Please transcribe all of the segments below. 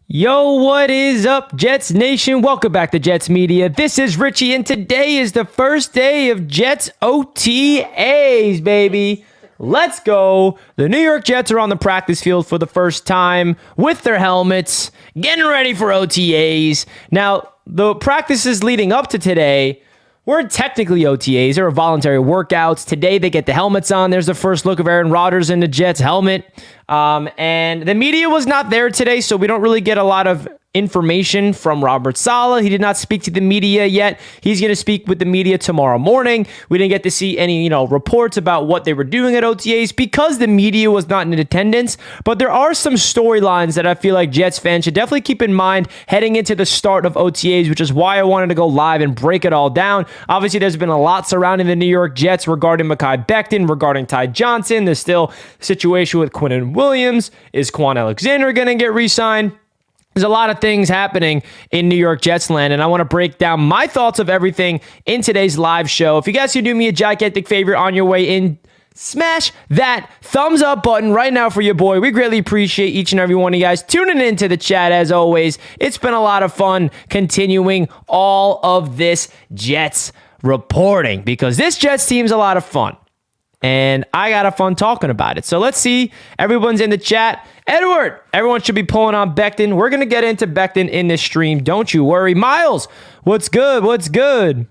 Yo, what is up, Jets Nation? Welcome back to Jets Media. This is Richie, and today is the first day of Jets OTAs, baby. Let's go. The New York Jets are on the practice field for the first time with their helmets, getting ready for OTAs. Now, the practices leading up to today weren't technically OTAs. They were voluntary workouts. Today, they get the helmets on. There's the first look of Aaron Rodgers in the Jets helmet. And the media was not there today, so we don't really get a lot of information from Robert Saleh. He did not speak to the media yet. He's going to speak with the media tomorrow morning. We didn't get to see any, reports about what they were doing at OTAs because the media was not in attendance. But there are some storylines that I feel like Jets fans should definitely keep in mind heading into the start of OTAs, which is why I wanted to go live and break it all down. Obviously, there's been a lot surrounding the New York Jets regarding Mekhi Becton, regarding Ty Johnson. There's still a situation with Quinnen Williams. Is Quan Alexander going to get re-signed? There's a lot of things happening in New York Jets land, and I want to break down my thoughts of everything in today's live show. If you guys could do me a gigantic favor on your way in, smash that thumbs up button right now for your boy. We greatly appreciate each and every one of you guys tuning into the chat as always. It's been a lot of fun continuing all of this Jets reporting because this Jets team's a lot of fun. And I got a fun talking about it. So let's see. Everyone's in the chat. Edward, everyone should be pulling on Becton. We're going to get into Becton in this stream. Don't you worry. Miles, what's good? What's good?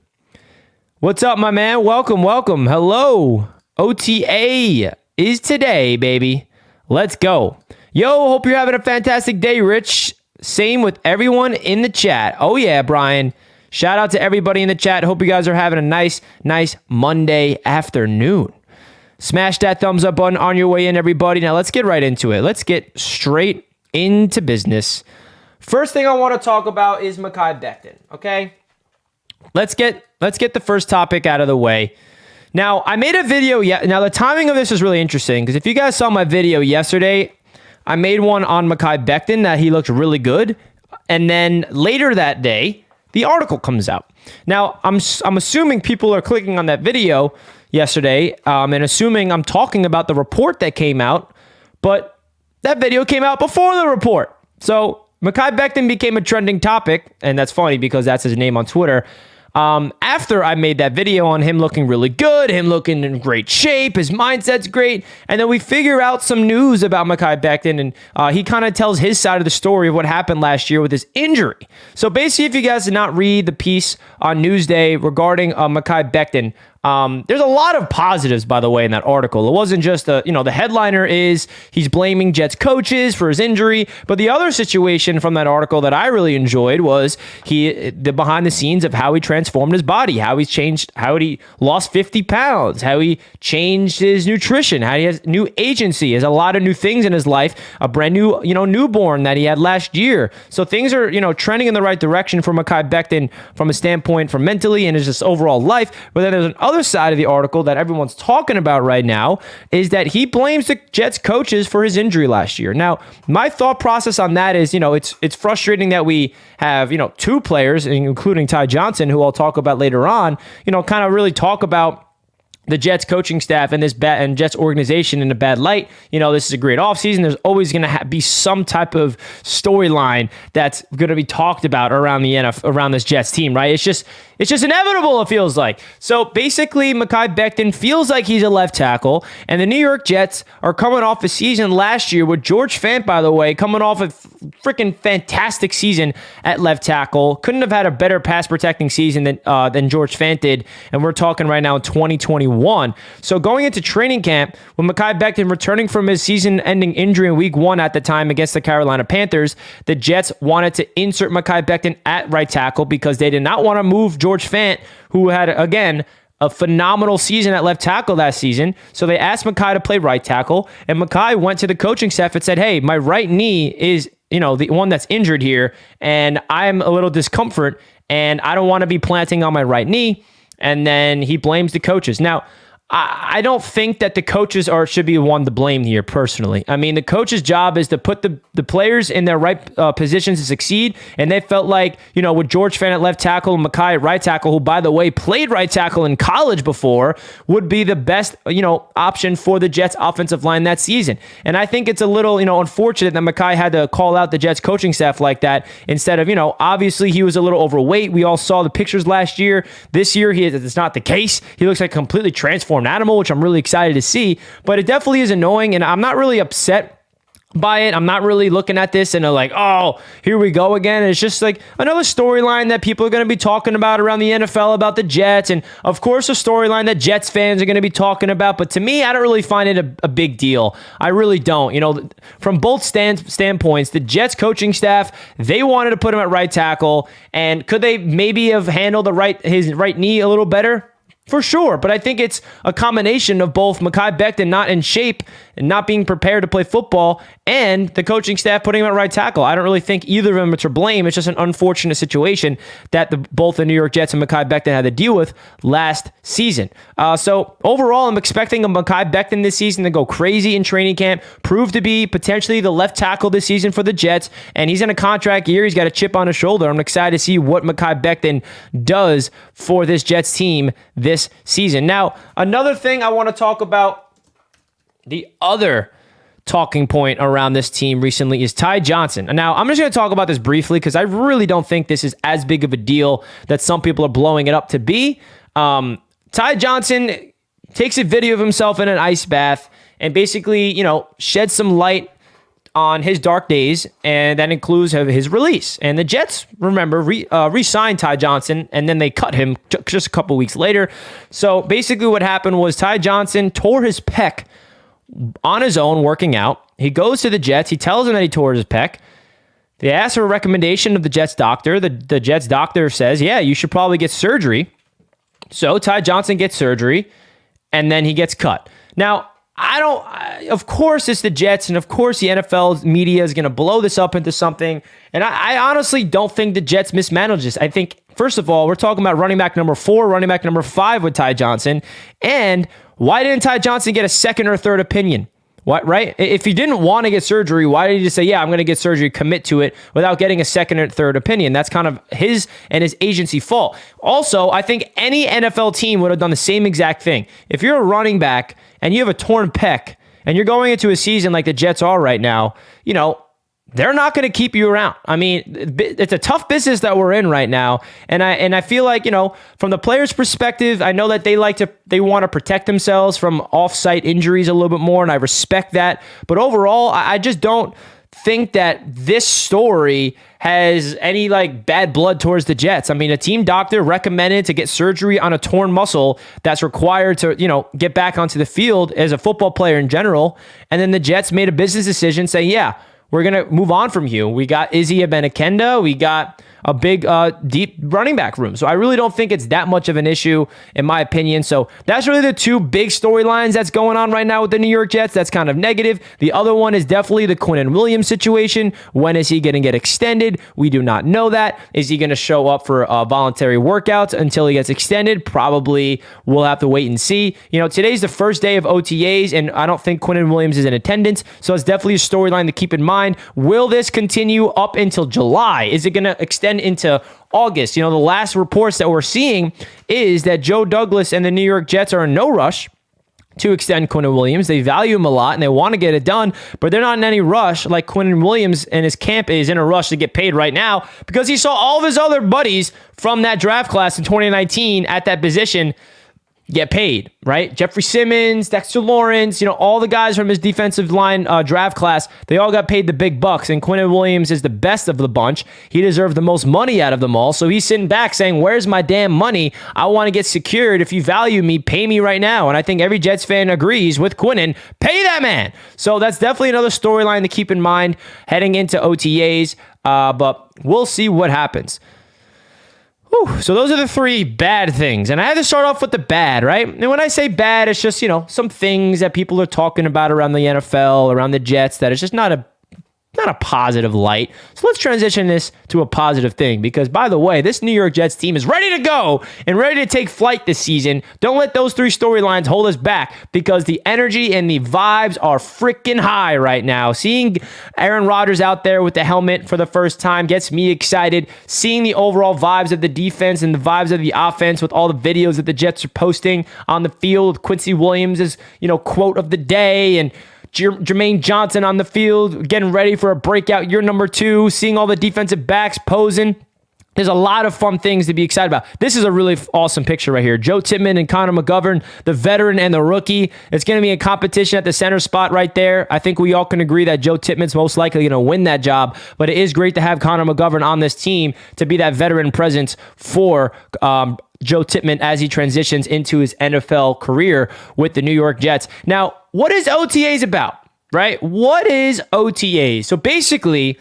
What's up, my man? Welcome, welcome. Hello. OTA is today, baby. Let's go. Yo, hope you're having a fantastic day, Rich. Same with everyone in the chat. Oh, yeah, Brian. Shout out to everybody in the chat. Hope you guys are having a nice Monday afternoon. Smash that thumbs up button on your way in, everybody. Now, let's get right into it. Let's get straight into business. First thing I want to talk about is Mekhi Becton, okay? Let's get the first topic out of the way. Now, I made a video. Now, the timing of this is really interesting because if you guys saw my video yesterday, I made one on Mekhi Becton that he looked really good. And then later that day, the article comes out. Now, I'm assuming people are clicking on that video yesterday, and assuming I'm talking about the report that came out, but that video came out before the report. So Mekhi Becton became a trending topic, and that's funny because that's his name on Twitter. After I made that video on him looking really good, him looking in great shape, his mindset's great, and then we figure out some news about Mekhi Becton, and he kind of tells his side of the story of what happened last year with his injury. So basically, if you guys did not read the piece on Newsday regarding Mekhi Becton, there's a lot of positives, by the way, in that article. It wasn't just the headliner is he's blaming Jets coaches for his injury, but the other situation from that article that I really enjoyed was the behind the scenes of how he transformed his body, how he lost 50 pounds, how he changed his nutrition, how he has new agency, he has a lot of new things in his life, a brand new, newborn that he had last year. So things are, trending in the right direction for Mekhi Becton from a standpoint from mentally and his just overall life. But then there's an other side of the article that everyone's talking about right now is that he blames the Jets coaches for his injury last year. Now, my thought process on that is, it's frustrating that we have, two players, including Ty Johnson, who I'll talk about later on, kind of really talk about the Jets coaching staff and and Jets organization in a bad light. This is a great offseason. There's always going to be some type of storyline that's going to be talked about around the around this Jets team, right? It's just inevitable, it feels like. So basically, Mekhi Becton feels like he's a left tackle, and the New York Jets are coming off a season last year with George Fant, by the way, coming off a freaking fantastic season at left tackle. Couldn't have had a better pass protecting season than George Fant did, and we're talking right now in 2021. So going into training camp, with Mekhi Becton returning from his season-ending injury in Week 1 at the time against the Carolina Panthers, the Jets wanted to insert Mekhi Becton at right tackle because they did not want to move George Fant, who had, again, a phenomenal season at left tackle that season. So they asked Mekhi to play right tackle, and Mekhi went to the coaching staff and said, hey, my right knee is, the one that's injured here, and I'm a little discomfort, and I don't want to be planting on my right knee. And then he blames the coaches. Now, I don't think that the coaches should be one to blame here, personally. I mean, the coach's job is to put the players in their right positions to succeed, and they felt like, with George Fenn at left tackle and Mekhi at right tackle, who, by the way, played right tackle in college before, would be the best, option for the Jets offensive line that season. And I think it's a little, unfortunate that Mekhi had to call out the Jets coaching staff like that instead of, obviously he was a little overweight. We all saw the pictures last year. This year, it's not the case. He looks like a completely transformed animal, which I'm really excited to see, but it definitely is annoying, and I'm not really upset by it. I'm not really looking at this and like, oh, here we go again. It's just like another storyline that people are going to be talking about around the NFL about the Jets, and of course a storyline that Jets fans are going to be talking about, but to me, I don't really find it a big deal. I really don't. From both standpoints, the Jets coaching staff, they wanted to put him at right tackle, and could they maybe have handled his right knee a little better? For sure, but I think it's a combination of both Mekhi Becton not in shape and not being prepared to play football, and the coaching staff putting him at right tackle. I don't really think either of them are to blame. It's just an unfortunate situation that both the New York Jets and Mekhi Becton had to deal with last season. So overall, I'm expecting a Mekhi Becton this season to go crazy in training camp, prove to be potentially the left tackle this season for the Jets, and he's in a contract year. He's got a chip on his shoulder. I'm excited to see what Mekhi Becton does for this Jets team this season. Now, another thing I want to talk about, the other talking point around this team recently is Ty Johnson. And now, I'm just going to talk about this briefly because I really don't think this is as big of a deal that some people are blowing it up to be. Ty Johnson takes a video of himself in an ice bath and basically, sheds some light on his dark days, and that includes his release. And the Jets, remember, re-signed Ty Johnson, and then they cut him just a couple weeks later. So basically what happened was Ty Johnson tore his pec on his own working out. He goes to the Jets. He tells them that he tore his pec. They ask for a recommendation of the Jets doctor. The Jets doctor says, yeah, you should probably get surgery. So Ty Johnson gets surgery, and then he gets cut. Now, of course it's the Jets, and of course the NFL media is going to blow this up into something, and I honestly don't think the Jets mismanaged this. I think, first of all, we're talking about running back number 4, running back number 5 with Ty Johnson, and why didn't Ty Johnson get a second or third opinion? What, right? If he didn't want to get surgery, why did he just say, yeah, I'm going to get surgery, commit to it without getting a second or third opinion? That's kind of his and his agency fault. Also, I think any NFL team would have done the same exact thing. If you're a running back and you have a torn pec and you're going into a season like the Jets are right now, they're not going to keep you around. I mean, it's a tough business that we're in right now. And I feel like, from the players' perspective, I know that they want to protect themselves from off-site injuries a little bit more, and I respect that. But overall, I just don't think that this story has any bad blood towards the Jets. I mean, a team doctor recommended to get surgery on a torn muscle that's required to, get back onto the field as a football player in general. And then the Jets made a business decision saying, yeah, we're going to move on from you. We got Izzy Abanikanda. We got a big, deep running back room. So I really don't think it's that much of an issue, in my opinion. So that's really the two big storylines that's going on right now with the New York Jets. That's kind of negative. The other one is definitely the Quinnen Williams situation. When is he going to get extended? We do not know that. Is he going to show up for voluntary workouts until he gets extended? Probably we'll have to wait and see. Today's the first day of OTAs, and I don't think Quinnen Williams is in attendance. So it's definitely a storyline to keep in mind. Will this continue up until July? Is it going to extend into August? The last reports that we're seeing is that Joe Douglas and the New York Jets are in no rush to extend Quinnen Williams. They value him a lot and they want to get it done, but they're not in any rush like Quinnen Williams and his camp is in a rush to get paid right now because he saw all of his other buddies from that draft class in 2019 at that position get paid, right? Jeffrey Simmons, Dexter Lawrence, all the guys from his defensive line draft class, they all got paid the big bucks, and Quinnen Williams is the best of the bunch. He deserved the most money out of them all, so he's sitting back saying, where's my damn money? I want to get secured. If you value me, pay me right now. And I think every Jets fan agrees with Quinnen, pay that man. So that's definitely another storyline to keep in mind heading into OTAs, but we'll see what happens. Whew. So those are the 3 bad things. And I had to start off with the bad, right? And when I say bad, it's just, some things that people are talking about around the NFL, around the Jets, that it's just not not a positive light. So let's transition this to a positive thing because, by the way, this New York Jets team is ready to go and ready to take flight this season. Don't let those three storylines hold us back because the energy and the vibes are freaking high right now. Seeing Aaron Rodgers out there with the helmet for the first time gets me excited. Seeing the overall vibes of the defense and the vibes of the offense with all the videos that the Jets are posting on the field. Quincy Williams' quote of the day, and Jermaine Johnson on the field getting ready for a breakout year number 2. Seeing all the defensive backs posing. There's a lot of fun things to be excited about. This is a really awesome picture right here. Joe Tippmann and Connor McGovern, the veteran and the rookie. It's going to be a competition at the center spot right there. I think we all can agree that Joe Tippmann's most likely going to win that job, but it is great to have Connor McGovern on this team to be that veteran presence for Joe Tippmann as he transitions into his NFL career with the New York Jets. Now, what is OTAs about, right? What is OTAs? So basically,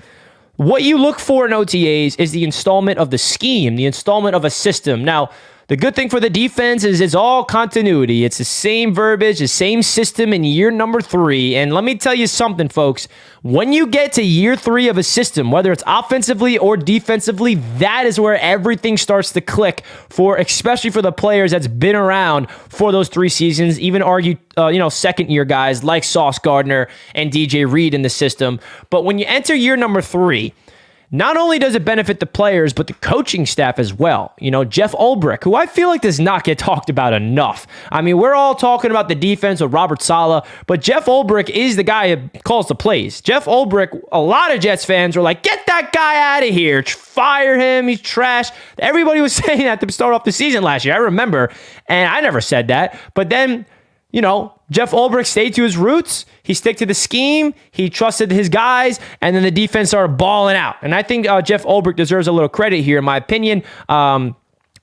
what you look for in OTAs is the installment of the scheme, the installment of a system. Now, the good thing for the defense is it's all continuity. It's the same verbiage, the same system in year number 3. And let me tell you something, folks. When you get to year 3 of a system, whether it's offensively or defensively, that is where everything starts to click especially for the players that's been around for those 3 seasons, even argue, second year guys like Sauce Gardner and DJ Reed in the system. But when you enter year number 3, not only does it benefit the players, but the coaching staff as well. Jeff Ulbrich, who I feel like does not get talked about enough. I mean, we're all talking about the defense with Robert Saleh, but Jeff Ulbrich is the guy who calls the plays. Jeff Ulbrich, a lot of Jets fans were like, get that guy out of here. Fire him. He's trash. Everybody was saying that to start off the season last year. I remember, and I never said that. But then, Jeff Ulbrich stayed to his roots. He stuck to the scheme. He trusted his guys, and then the defense started balling out. And I think Jeff Ulbrich deserves a little credit here, in my opinion.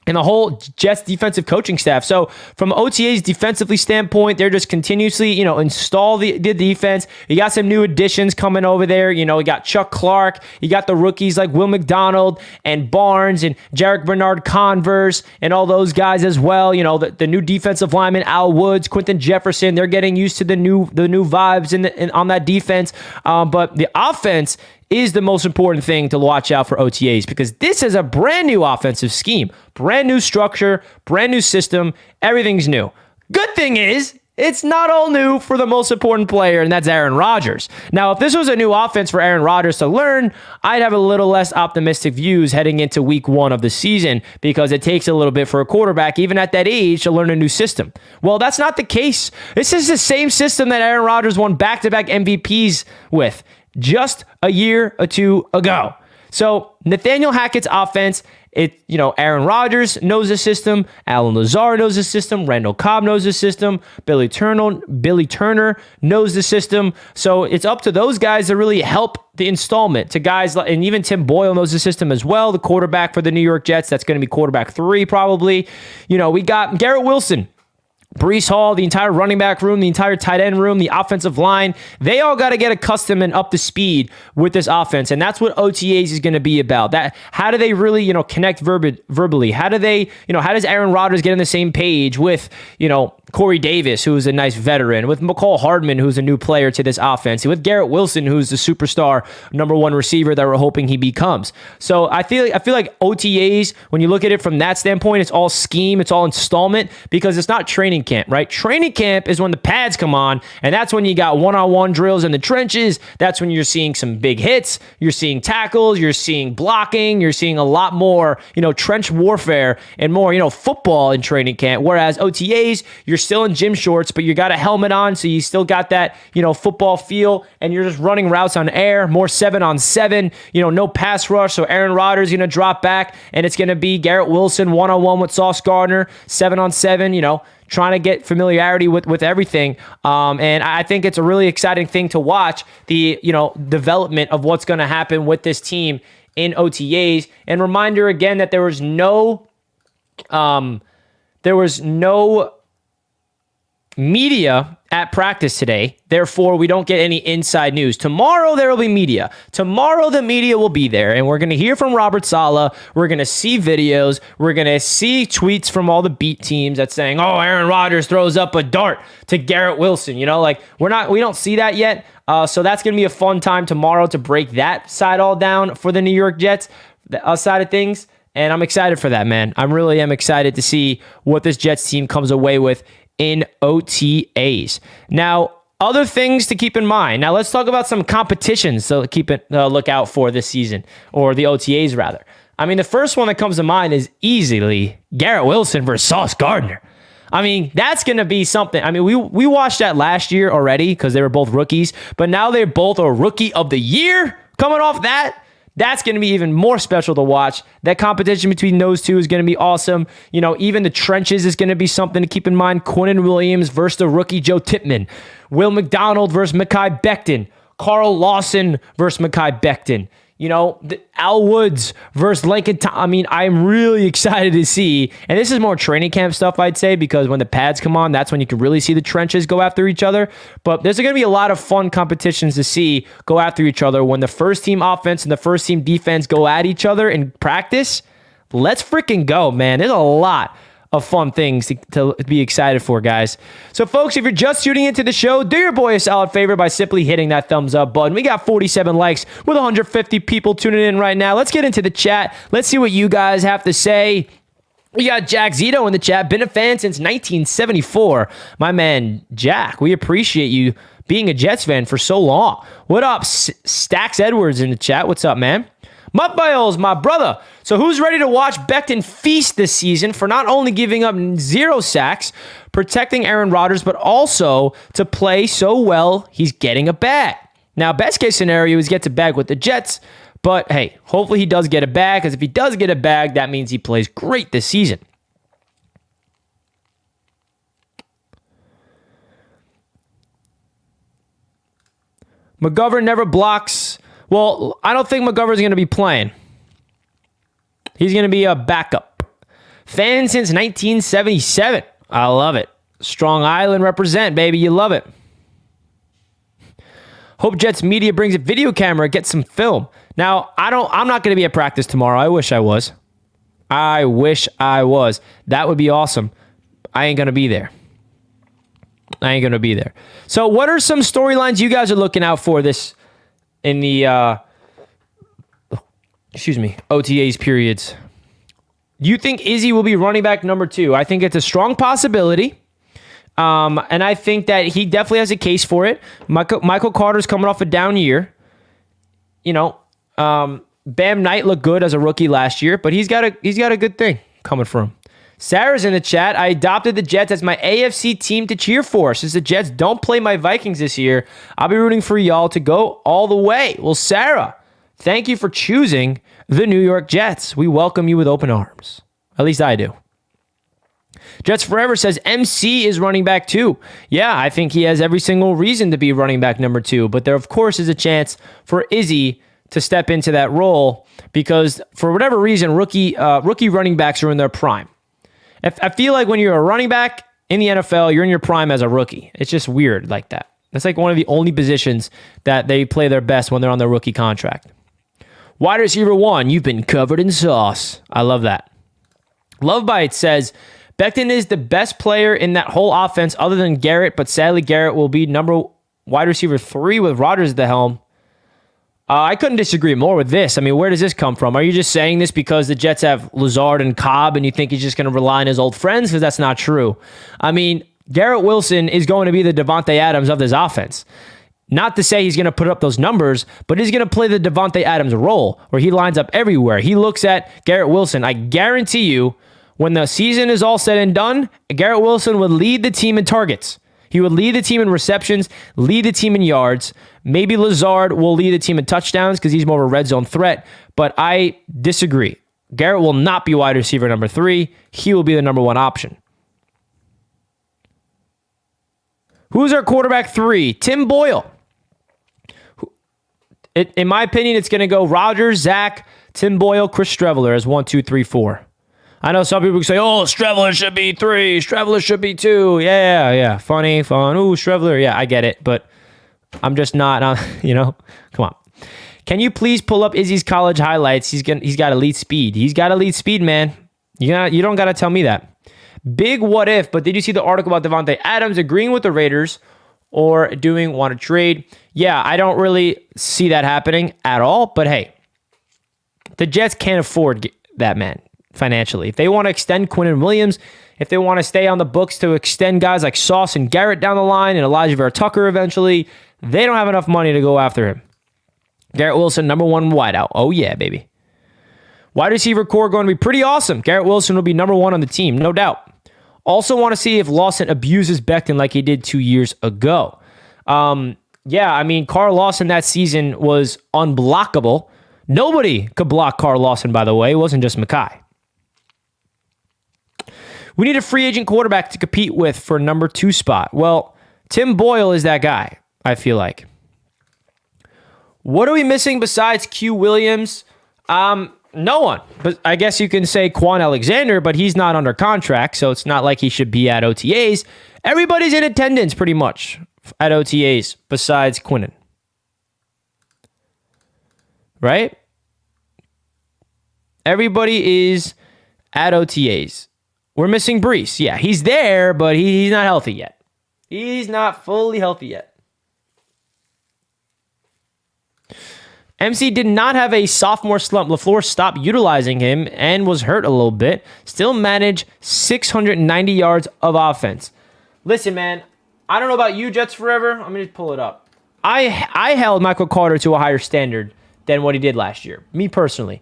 And the whole Jets defensive coaching staff. So from OTA's defensively standpoint, they're just continuously, install the defense. You got some new additions coming over there. You got Chuck Clark. You got the rookies like Will McDonald and Barnes and Jarek Bernard Converse and all those guys as well. The new defensive lineman, Al Woods, Quentin Jefferson. They're getting used to the new vibes on that defense. But the offense is the most important thing to watch out for OTAs because this is a brand new offensive scheme, brand new structure, brand new system. Everything's new. Good thing is, it's not all new for the most important player, and that's Aaron Rodgers. Now, if this was a new offense for Aaron Rodgers to learn, I'd have a little less optimistic views heading into week 1 of the season because it takes a little bit for a quarterback, even at that age, to learn a new system. Well, that's not the case. This is the same system that Aaron Rodgers won back-to-back MVPs with just a year or 2 ago. So Nathaniel Hackett's offense, Aaron Rodgers knows the system, Alan Lazar knows the system, Randall Cobb knows the system, Billy Turner knows the system. So it's up to those guys to really help the installment to guys, and even Tim Boyle knows the system as well, the quarterback for the New York Jets. That's going to be quarterback 3 probably. We got Garrett Wilson, Breece Hall, the entire running back room, the entire tight end room, the offensive line, they all got to get accustomed and up to speed with this offense. And that's what OTAs is going to be about. How do they really, connect verbally? How do they, how does Aaron Rodgers get on the same page with, Corey Davis, who is a nice veteran, with McCall Hardman, who's a new player to this offense, with Garrett Wilson, who's the superstar number 1 receiver that we're hoping he becomes. So I feel like OTAs, when you look at it from that standpoint, it's all scheme, it's all installment, because it's not training camp, right? Training camp is when the pads come on, and that's when you got one-on-one drills in the trenches. That's when you're seeing some big hits, you're seeing tackles, you're seeing blocking, you're seeing a lot more, trench warfare and more, football in training camp. Whereas OTAs, you're still in gym shorts, but you got a helmet on, so you still got that, football feel, and you're just running routes on air, more 7-on-7, no pass rush. So Aaron Rodgers is going to drop back, and it's going to be Garrett Wilson one-on-one with Sauce Gardner, 7-on-7, trying to get familiarity with everything. And I think it's a really exciting thing to watch the, development of what's going to happen with this team in OTAs. And reminder again that there was no media at practice today. Therefore, we don't get any inside news. Tomorrow, there will be media. Tomorrow, the media will be there, and we're going to hear from Robert Saleh. We're going to see videos. We're going to see tweets from all the beat teams that's saying, oh, Aaron Rodgers throws up a dart to Garrett Wilson. You know, like we don't see that yet. So that's going to be a fun time tomorrow to break that side all down for the New York Jets, the side of things. And I'm excited for that, man. I really am excited to see what this Jets team comes away with in OTAs. Now, other things to keep in mind. Now, let's talk about some competitions to keep it look out for this season, or the OTAs rather. I mean, the first one that comes to mind is easily Garrett Wilson versus Sauce Gardner. I mean, that's going to be something. I mean, we watched that last year already because they were both rookies, but now they're both a rookie of the year coming off that. That's going to be even more special to watch. That competition between those two is going to be awesome. You know, even the trenches is going to be something to keep in mind. Quinnen Williams versus the rookie Joe Tippmann. Will McDonald versus Mekhi Becton. Carl Lawson versus Mekhi Becton. You know, Al Woods versus Lincoln. I mean, I'm really excited to see. And this is more training camp stuff, I'd say, because when the pads come on, that's when you can really see the trenches go after each other. But there's going to be a lot of fun competitions to see go after each other when the first team offense and the first team defense go at each other in practice. Let's freaking go, man. There's a lot of fun things to be excited for, guys. So, folks, if you're just tuning into the show, do your boy a solid favor by simply hitting that thumbs up button. We got 47 likes with 150 people tuning in right now. Let's get into the chat. Let's see what you guys have to say. We got Jack Zito in the chat. Been a fan since 1974. My man, Jack, we appreciate you being a Jets fan for so long. What up, Stax Edwards in the chat? What's up, man? Mutbiles, my brother. So who's ready to watch Becton feast this season for not only giving up 0 sacks, protecting Aaron Rodgers, but also to play so well he's getting a bag? Now, best case scenario is gets a bag with the Jets, but hey, hopefully he does get a bag, because if he does get a bag, that means he plays great this season. McGovern never blocks. Well, I don't think McGovern's going to be playing. He's going to be a backup. Fan since 1977. I love it. Strong Island represent, baby. You love it. Hope Jets media brings a video camera, get some film. Now, I'm not going to be at practice tomorrow. I wish I was. That would be awesome. I ain't going to be there. So what are some storylines you guys are looking out for this in the OTAs periods? You think Izzy will be running back number 2? I think it's a strong possibility. And I think that he definitely has a case for it. Michael Carter's coming off a down year. You know, Bam Knight looked good as a rookie last year, but he's got a good thing coming for him. Sarah's in the chat. I adopted the Jets as my AFC team to cheer for. Since the Jets don't play my Vikings this year, I'll be rooting for y'all to go all the way. Well, Sarah, thank you for choosing the New York Jets. We welcome you with open arms. At least I do. Jets Forever says MC is running back 2. Yeah, I think he has every single reason to be running back number 2. But there, of course, is a chance for Izzy to step into that role because, for whatever reason, rookie running backs are in their prime. I feel like when you're a running back in the NFL, you're in your prime as a rookie. It's just weird like that. That's like one of the only positions that they play their best when they're on their rookie contract. Wide receiver 1, you've been covered in sauce. I love that. Lovebite says, Becton is the best player in that whole offense other than Garrett, but sadly Garrett will be wide receiver 3 with Rodgers at the helm. I couldn't disagree more with this. I mean, where does this come from? Are you just saying this because the Jets have Lazard and Cobb and you think he's just going to rely on his old friends? Because that's not true. I mean, Garrett Wilson is going to be the Devontae Adams of this offense. Not to say he's going to put up those numbers, but he's going to play the Devontae Adams role where he lines up everywhere. He looks at Garrett Wilson. I guarantee you, when the season is all said and done, Garrett Wilson would lead the team in targets. He would lead the team in receptions, lead the team in yards. Maybe Lazard will lead the team in touchdowns because he's more of a red zone threat, but I disagree. Garrett will not be wide receiver number 3. He will be the number 1 option. Who's our quarterback 3? Tim Boyle. In my opinion, it's going to go Rodgers, Zach, Tim Boyle, Chris Streveler as 1, 2, 3, 4. I know some people say, oh, Streveler should be 3, Streveler should be 2. Yeah. Funny, fun. Ooh, Streveler. Yeah, I get it. But I'm just not, come on. Can you please pull up Izzy's college highlights? He's got elite speed. He's got elite speed, man. You don't got to tell me that. Big what if, but did you see the article about Devontae Adams agreeing with the Raiders or doing want to trade? Yeah, I don't really see that happening at all. But hey, the Jets can't afford that man financially. If they want to extend Quinnen Williams, if they want to stay on the books to extend guys like Sauce and Garrett down the line and Elijah Vera Tucker eventually, they don't have enough money to go after him. Garrett Wilson, number 1 wideout. Oh, yeah, baby. Wide receiver core going to be pretty awesome. Garrett Wilson will be number 1 on the team, no doubt. Also want to see if Lawson abuses Becton like he did 2 years ago. Carl Lawson that season was unblockable. Nobody could block Carl Lawson, by the way. It wasn't just Mekhi. We need a free agent quarterback to compete with for number 2 spot. Well, Tim Boyle is that guy, I feel like. What are we missing besides Q Williams? No one. But I guess you can say Quan Alexander, but he's not under contract, so it's not like he should be at OTAs. Everybody's in attendance pretty much at OTAs besides Quinnen. Right? Everybody is at OTAs. We're missing Brees. Yeah, he's there, but he's not healthy yet. He's not fully healthy yet. MC did not have a sophomore slump. LaFleur stopped utilizing him and was hurt a little bit. Still managed 690 yards of offense. Listen, man, I don't know about you, Jets Forever. I'm going to pull it up. I held Michael Carter to a higher standard than what he did last year. Me personally.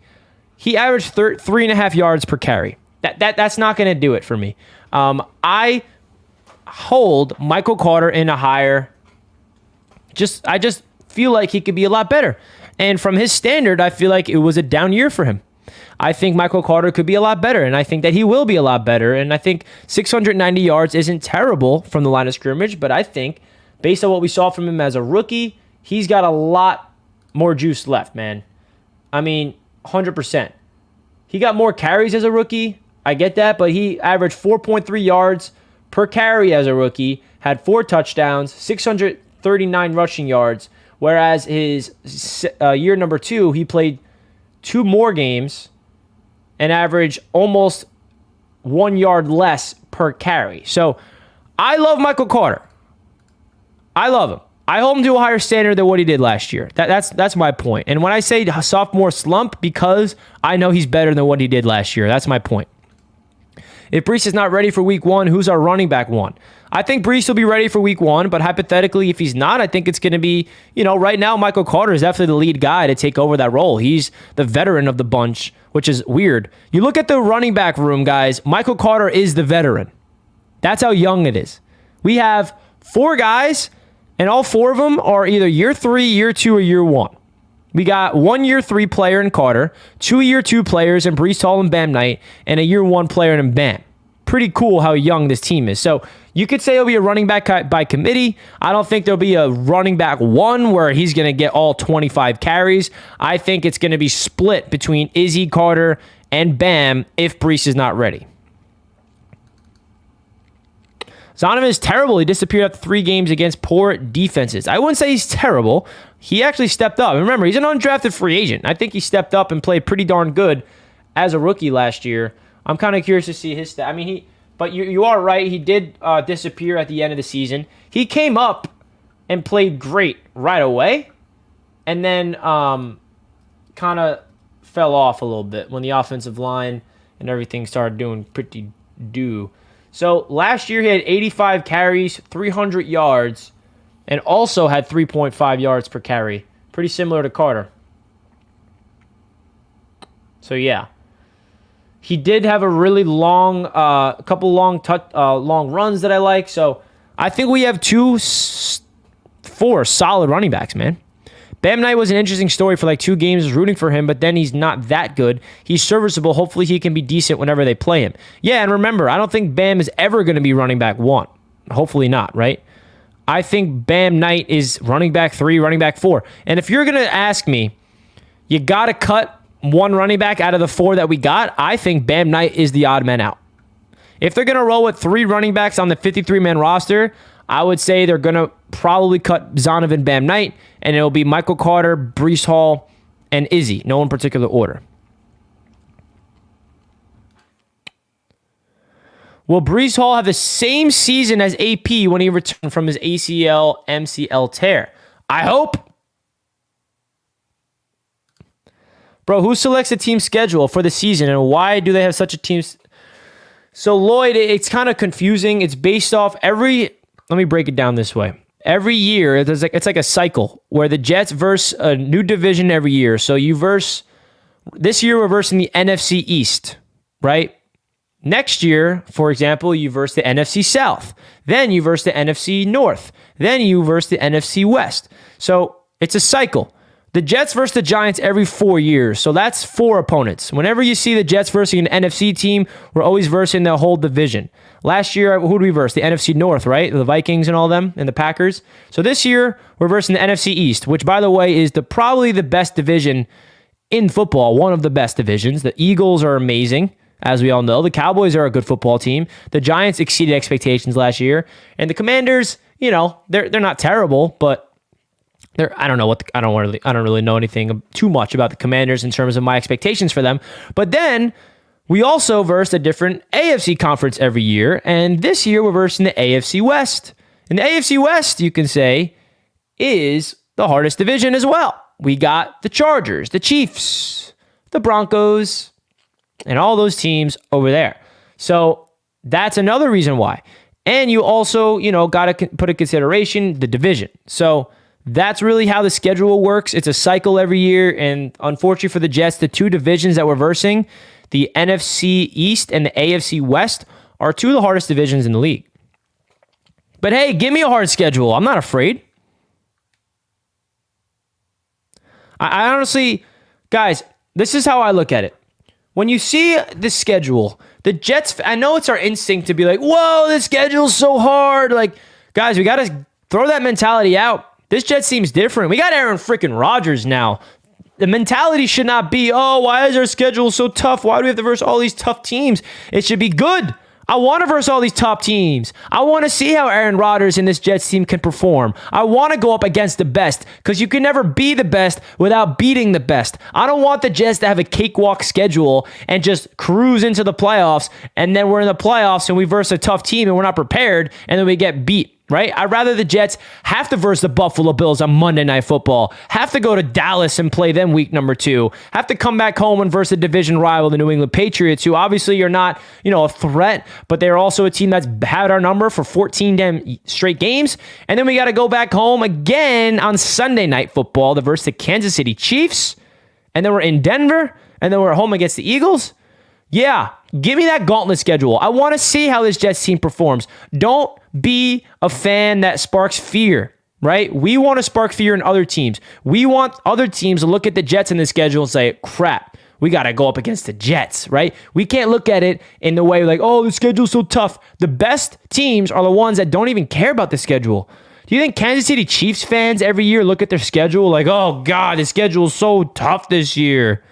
He averaged 3.5 yards per carry. That's not going to do it for me. I hold Michael Carter in a higher. I just feel like he could be a lot better. And from his standard, I feel like it was a down year for him. I think Michael Carter could be a lot better, and I think that he will be a lot better. And I think 690 yards isn't terrible from the line of scrimmage, but I think based on what we saw from him as a rookie, he's got a lot more juice left, man. I mean, 100%. He got more carries as a rookie. I get that, but he averaged 4.3 yards per carry as a rookie, had 4 touchdowns, 639 rushing yards, whereas his year number 2, he played 2 more games and averaged almost 1 yard less per carry. So I love Michael Carter. I love him. I hold him to a higher standard than what he did last year. That's my point. And when I say sophomore slump, because I know he's better than what he did last year. That's my point. If Brees is not ready for week 1, who's our running back 1? I think Brees will be ready for week 1, but hypothetically, if he's not, I think it's going to be, right now, Michael Carter is definitely the lead guy to take over that role. He's the veteran of the bunch, which is weird. You look at the running back room, guys, Michael Carter is the veteran. That's how young it is. We have 4 guys, and all 4 of them are either year 3, year 2, or year 1. We got 1 year 3 player in Carter, 2 year 2 players in Brees Hall and Bam Knight, and a year 1 player in Bam. Pretty cool how young this team is. So you could say it'll be a running back by committee. I don't think there'll be a running back 1 where he's going to get all 25 carries. I think it's going to be split between Izzy, Carter, and Bam if Brees is not ready. Zonovan is terrible. He disappeared after 3 games against poor defenses. I wouldn't say he's terrible. He actually stepped up. And remember, he's an undrafted free agent. I think he stepped up and played pretty darn good as a rookie last year. I'm kind of curious to see his stat. I mean, but you are right. He did disappear at the end of the season. He came up and played great right away, and then kind of fell off a little bit when the offensive line and everything started doing pretty due. So last year he had 85 carries, 300 yards, and also had 3.5 yards per carry. Pretty similar to Carter. So yeah. He did have a really long, couple long runs that I like. So I think we have 4 solid running backs, man. Bam Knight was an interesting story for like 2 games. I was rooting for him, but then he's not that good. He's serviceable. Hopefully he can be decent whenever they play him. Yeah, and remember, I don't think Bam is ever going to be running back 1. Hopefully not, right? I think Bam Knight is running back 3, running back 4. And if you're going to ask me, you got to cut one running back out of the 4 that we got, I think Bam Knight is the odd man out. If they're going to roll with 3 running backs on the 53-man roster, I would say they're going to probably cut Zonovan, Bam Knight, and it'll be Michael Carter, Breece Hall, and Izzy. No in particular order. Will Breece Hall have the same season as AP when he returned from his ACL, MCL tear? I hope. Bro, who selects the team schedule for the season, and why do they have such a team? So, Lloyd, it's kind of confusing. It's based off let me break it down this way. Every year, it's like a cycle where the Jets verse a new division every year. So this year we're versing the NFC East, right? Next year, for example, you verse the NFC South. Then you verse the NFC North. Then you verse the NFC West. So it's a cycle. The Jets verse the Giants every 4 years. So that's 4 opponents. Whenever you see the Jets versing an NFC team, we're always versing the whole division. Last year, who did we verse? The NFC North, right? The Vikings and all them, and the Packers. So this year, we're versing the NFC East, which, by the way, is probably the best division in football. One of the best divisions. The Eagles are amazing, as we all know. The Cowboys are a good football team. The Giants exceeded expectations last year. And the Commanders, they're not terrible, but I don't really know anything too much about the Commanders in terms of my expectations for them. But then we also versed a different AFC conference every year, and this year we're versing the AFC West. And the AFC West, you can say, is the hardest division as well. We got the Chargers, the Chiefs, the Broncos, and all those teams over there. So that's another reason why. And you also, got to put in consideration the division. So that's really how the schedule works. It's a cycle every year. And unfortunately for the Jets, the 2 divisions that we're versing, the NFC East and the AFC West, are 2 of the hardest divisions in the league. But hey, give me a hard schedule. I'm not afraid. I honestly, guys, this is how I look at it. When you see the schedule, the Jets, I know it's our instinct to be like, whoa, the schedule's so hard. Like, guys, we got to throw that mentality out. This Jets team's different. We got Aaron freaking Rodgers now. The mentality should not be, oh, why is our schedule so tough? Why do we have to verse all these tough teams? It should be good. I want to verse all these top teams. I want to see how Aaron Rodgers and this Jets team can perform. I want to go up against the best because you can never be the best without beating the best. I don't want the Jets to have a cakewalk schedule and just cruise into the playoffs, and then we're in the playoffs and we verse a tough team and we're not prepared and then we get beat. Right? I'd rather the Jets have to verse the Buffalo Bills on Monday Night Football, have to go to Dallas and play them week number 2, have to come back home and verse a division rival, the New England Patriots, who obviously are not, a threat, but they're also a team that's had our number for 14 damn straight games. And then we got to go back home again on Sunday Night Football to verse the Kansas City Chiefs. And then we're in Denver, and then we're at home against the Eagles. Yeah, give me that gauntlet schedule. I want to see how this Jets team performs. Don't be a fan that sparks fear, right? We want to spark fear in other teams. We want other teams to look at the Jets in the schedule and say, crap, we got to go up against the Jets, right? We can't look at it in the way like, oh, the schedule's so tough. The best teams are the ones that don't even care about the schedule. Do you think Kansas City Chiefs fans every year look at their schedule like, oh, God, the schedule is so tough this year.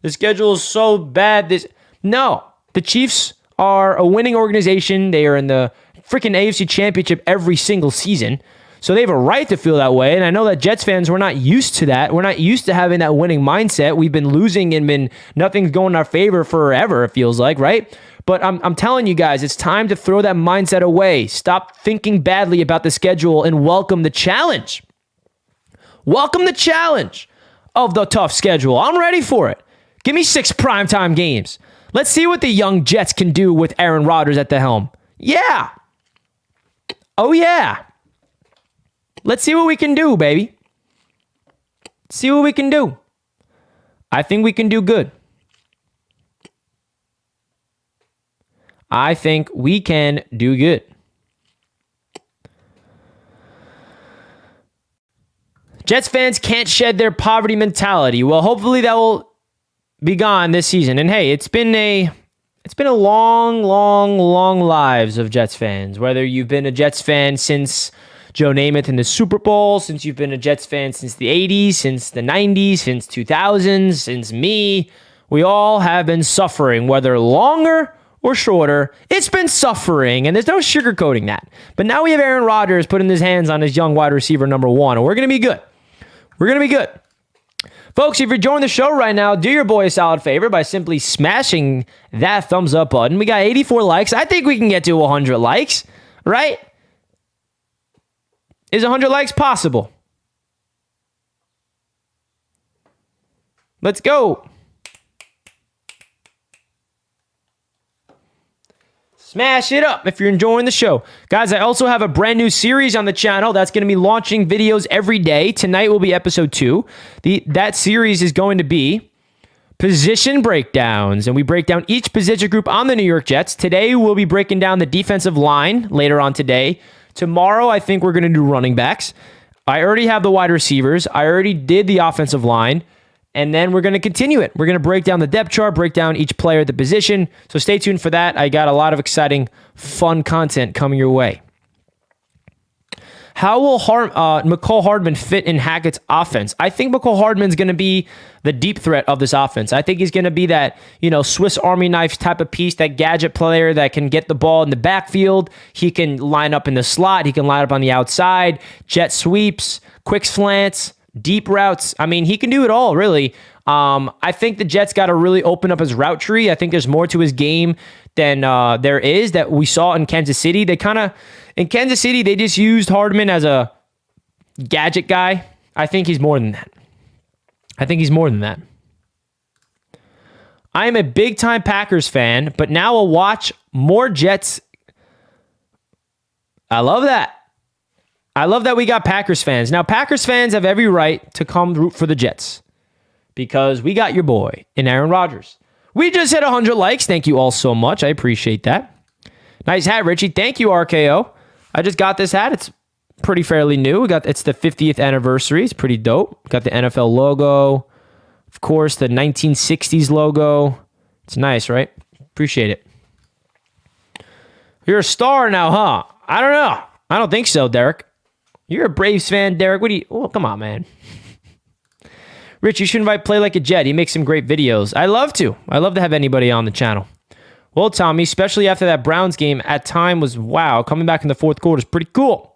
The schedule is so bad. No, the Chiefs are a winning organization. They are in the freaking AFC Championship every single season. So they have a right to feel that way. And I know that Jets fans, we're not used to that. We're not used to having that winning mindset. We've been losing and nothing's going in our favor forever, it feels like, right? But I'm telling you guys, it's time to throw that mindset away. Stop thinking badly about the schedule and welcome the challenge. Welcome the challenge of the tough schedule. I'm ready for it. Give me 6 primetime games. Let's see what the young Jets can do with Aaron Rodgers at the helm. Yeah. Oh, yeah. Let's see what we can do, baby. See what we can do. I think we can do good. I think we can do good. Jets fans can't shed their poverty mentality. Well, hopefully that will be gone this season. And hey, it's been a long lives of Jets fans. Whether you've been a Jets fan since Joe Namath in the Super Bowl, since you've been a Jets fan since the 80s, since the 90s, since 2000s, since me. We all have been suffering, whether longer or shorter. It's been suffering, and there's no sugarcoating that. But now we have Aaron Rodgers putting his hands on his young wide receiver number 1, and we're going to be good. We're going to be good. Folks, if you're joining the show right now, do your boy a solid favor by simply smashing that thumbs up button. We got 84 likes. I think we can get to 100 likes, right? Is 100 likes possible? Let's go. Smash it up if you're enjoying the show. Guys, I also have a brand new series on the channel that's going to be launching videos every day. Tonight will be episode 2. That series is going to be position breakdowns, and we break down each position group on the New York Jets. Today, we'll be breaking down the defensive line later on today. Tomorrow, I think we're going to do running backs. I already have the wide receivers. I already did the offensive line. And then we're going to continue it. We're going to break down the depth chart, break down each player at the position. So stay tuned for that. I got a lot of exciting, fun content coming your way. How will McCole Hardman fit in Hackett's offense? I think McCole Hardman's going to be the deep threat of this offense. I think he's going to be that, Swiss Army knife type of piece, that gadget player that can get the ball in the backfield. He can line up in the slot. He can line up on the outside, jet sweeps, quick slants, deep routes. I mean, he can do it all, really. I think the Jets got to really open up his route tree. I think there's more to his game than there is that we saw in Kansas City. In Kansas City, they just used Hardman as a gadget guy. I think he's more than that. I am a big-time Packers fan, but now I'll watch more Jets. I love that. I love that we got Packers fans. Now, Packers fans have every right to come root for the Jets because we got your boy in Aaron Rodgers. We just hit 100 likes. Thank you all so much. I appreciate that. Nice hat, Richie. Thank you, RKO. I just got this hat. It's pretty fairly new. It's the 50th anniversary. It's pretty dope. Got the NFL logo. Of course, the 1960s logo. It's nice, right? Appreciate it. You're a star now, huh? I don't know. I don't think so, Derek. You're a Braves fan, Derek. Oh, come on, man. Rich, you should invite Play Like a Jet. He makes some great videos. I love to have anybody on the channel. Well, Tommy, especially after that Browns game, at time was, wow, coming back in the fourth quarter is pretty cool.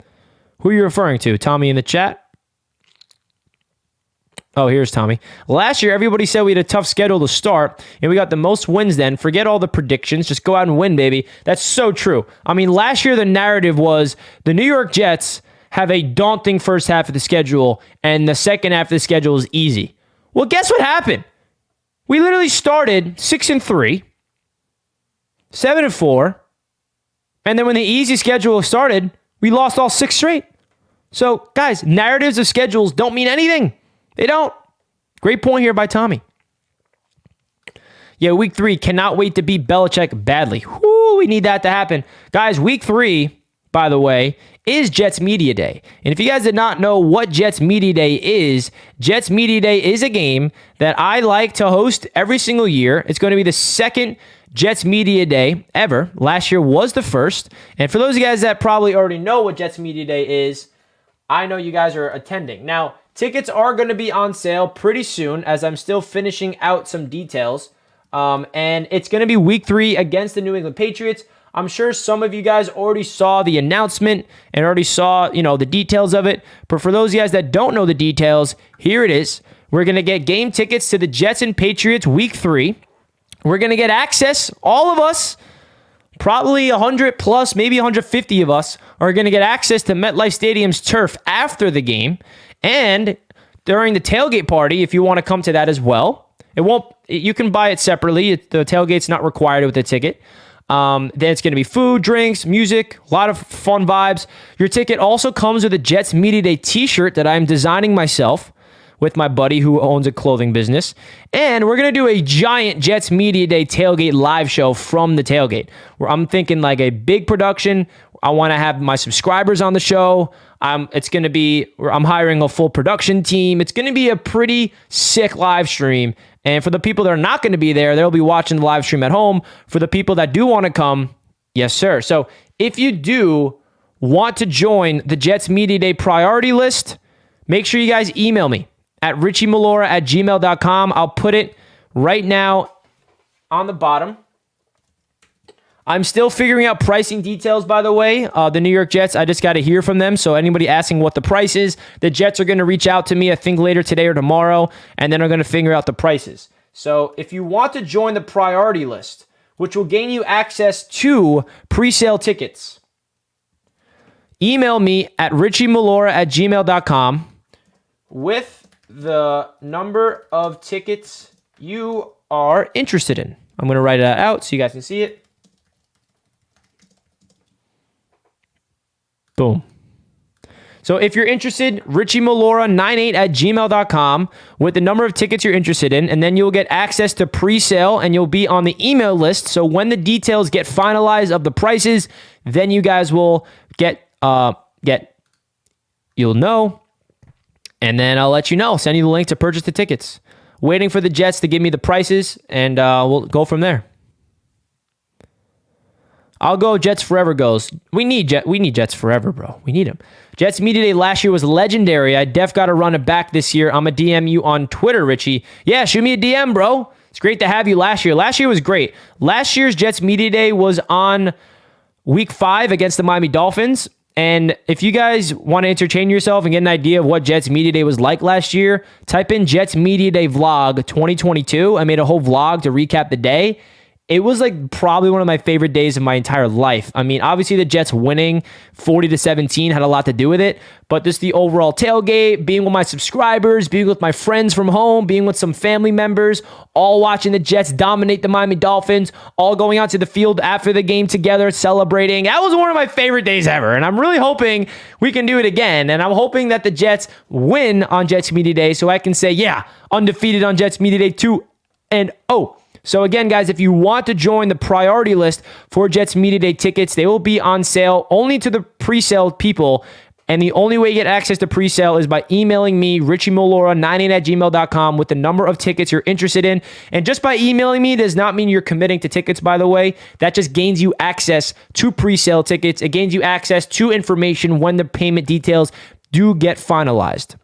Who are you referring to? Tommy in the chat? Oh, here's Tommy. Last year, everybody said we had a tough schedule to start, and we got the most wins then. Forget all the predictions. Just go out and win, baby. That's so true. I mean, last year, the narrative was the New York Jets have a daunting first half of the schedule, and the second half of the schedule is easy. Well, guess what happened? We literally started 6-3, 7-4, and then when the easy schedule started, we lost all 6 straight. So, guys, narratives of schedules don't mean anything. They don't. Great point here by Tommy. Yeah, week 3, cannot wait to beat Belichick badly. Whoo, we need that to happen. Guys, week 3, by the way, is Jets Media Day. And if you guys did not know what Jets Media Day is, Jets Media Day is a game that I like to host every single year. It's going to be the second Jets Media Day ever. Last year was the first. And for those of you guys that probably already know what Jets Media Day is, I know you guys are attending. Now, tickets are going to be on sale pretty soon as I'm still finishing out some details. And it's going to be week 3 against the New England Patriots. I'm sure some of you guys already saw the announcement and already saw, the details of it. But for those of you guys that don't know the details, here it is. We're going to get game tickets to the Jets and Patriots week 3. We're going to get access, all of us, probably 100 plus, maybe 150 of us, are going to get access to MetLife Stadium's turf after the game. And during the tailgate party, if you want to come to that as well, you can buy it separately. The tailgate's not required with a ticket. Then it's going to be food, drinks, music, a lot of fun vibes. Your ticket also comes with a Jets Media Day t-shirt that I'm designing myself with my buddy who owns a clothing business. And we're going to do a giant Jets Media Day tailgate live show from the tailgate, where I'm thinking like a big production. I want to have my subscribers on the show. I'm hiring a full production team. It's going to be a pretty sick live stream. And for the people that are not going to be there, they'll be watching the live stream at home. For the people that do want to come, yes, sir. So if you do want to join the Jets Media Day priority list, make sure you guys email me at richiemalora@gmail.com. I'll put it right now on the bottom. I'm still figuring out pricing details, by the way. The New York Jets, I just got to hear from them. So anybody asking what the price is, the Jets are going to reach out to me, I think later today or tomorrow, and then are going to figure out the prices. So if you want to join the priority list, which will gain you access to pre-sale tickets, email me at richiemalora@gmail.com with the number of tickets you are interested in. I'm going to write that out so you guys can see it. Boom. So if you're interested, richiemalora98@gmail.com with the number of tickets you're interested in, and then you'll get access to pre-sale and you'll be on the email list. So when the details get finalized of the prices, then you guys will you'll know, and then I'll let you know. Send you the link to purchase the tickets. Waiting for the Jets to give me the prices, and we'll go from there. I'll go Jets Forever goes. We need Jets Forever, bro. We need them. Jets Media Day last year was legendary. I def got to run it back this year. I'm a DM you on Twitter, Richie. Yeah, shoot me a DM, bro. It's great to have you last year. Last year was great. Last year's Jets Media Day was on week 5 against the Miami Dolphins. And if you guys want to entertain yourself and get an idea of what Jets Media Day was like last year, type in Jets Media Day Vlog 2022. I made a whole vlog to recap the day. It was like probably one of my favorite days of my entire life. I mean, obviously the Jets winning 40-17 had a lot to do with it, but just the overall tailgate, being with my subscribers, being with my friends from home, being with some family members, all watching the Jets dominate the Miami Dolphins, all going out to the field after the game together, celebrating. That was one of my favorite days ever, and I'm really hoping we can do it again, and I'm hoping that the Jets win on Jets Media Day so I can say, yeah, undefeated on Jets Media Day 2-0. So again, guys, if you want to join the priority list for Jets Media Day tickets, they will be on sale only to the pre-sale people. And the only way you get access to pre-sale is by emailing me, richiemalora98@gmail.com with the number of tickets you're interested in. And just by emailing me does not mean you're committing to tickets, by the way. That just gains you access to pre-sale tickets. It gains you access to information when the payment details do get finalized.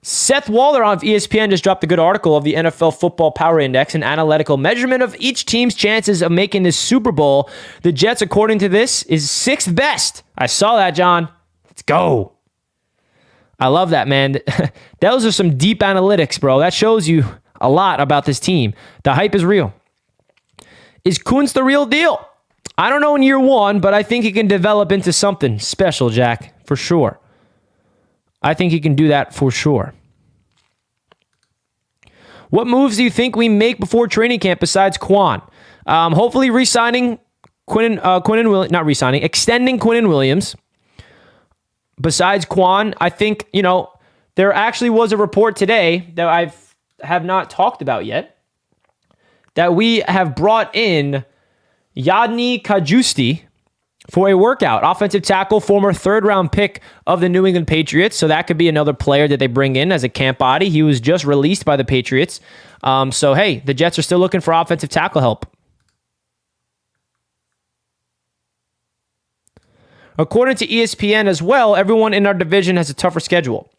Seth Waller on ESPN just dropped a good article of the NFL Football Power Index, an analytical measurement of each team's chances of making this Super Bowl. The Jets, according to this, is 6th best. I saw that, John. Let's go. I love that, man. Those are some deep analytics, bro. That shows you a lot about this team. The hype is real. Is Kuntz the real deal? I don't know in year 1, but I think he can develop into something special, Jack, for sure. I think he can do that for sure. What moves do you think we make before training camp besides Quan? Hopefully extending Quinnen Williams. Besides Quan, I think, there actually was a report today that I have not talked about yet that we have brought in Yadni Kajusti for a workout. Offensive tackle, former 3rd-round pick of the New England Patriots. So that could be another player that they bring in as a camp body. He was just released by the Patriots. So, hey, the Jets are still looking for offensive tackle help. According to ESPN as well, everyone in our division has a tougher schedule.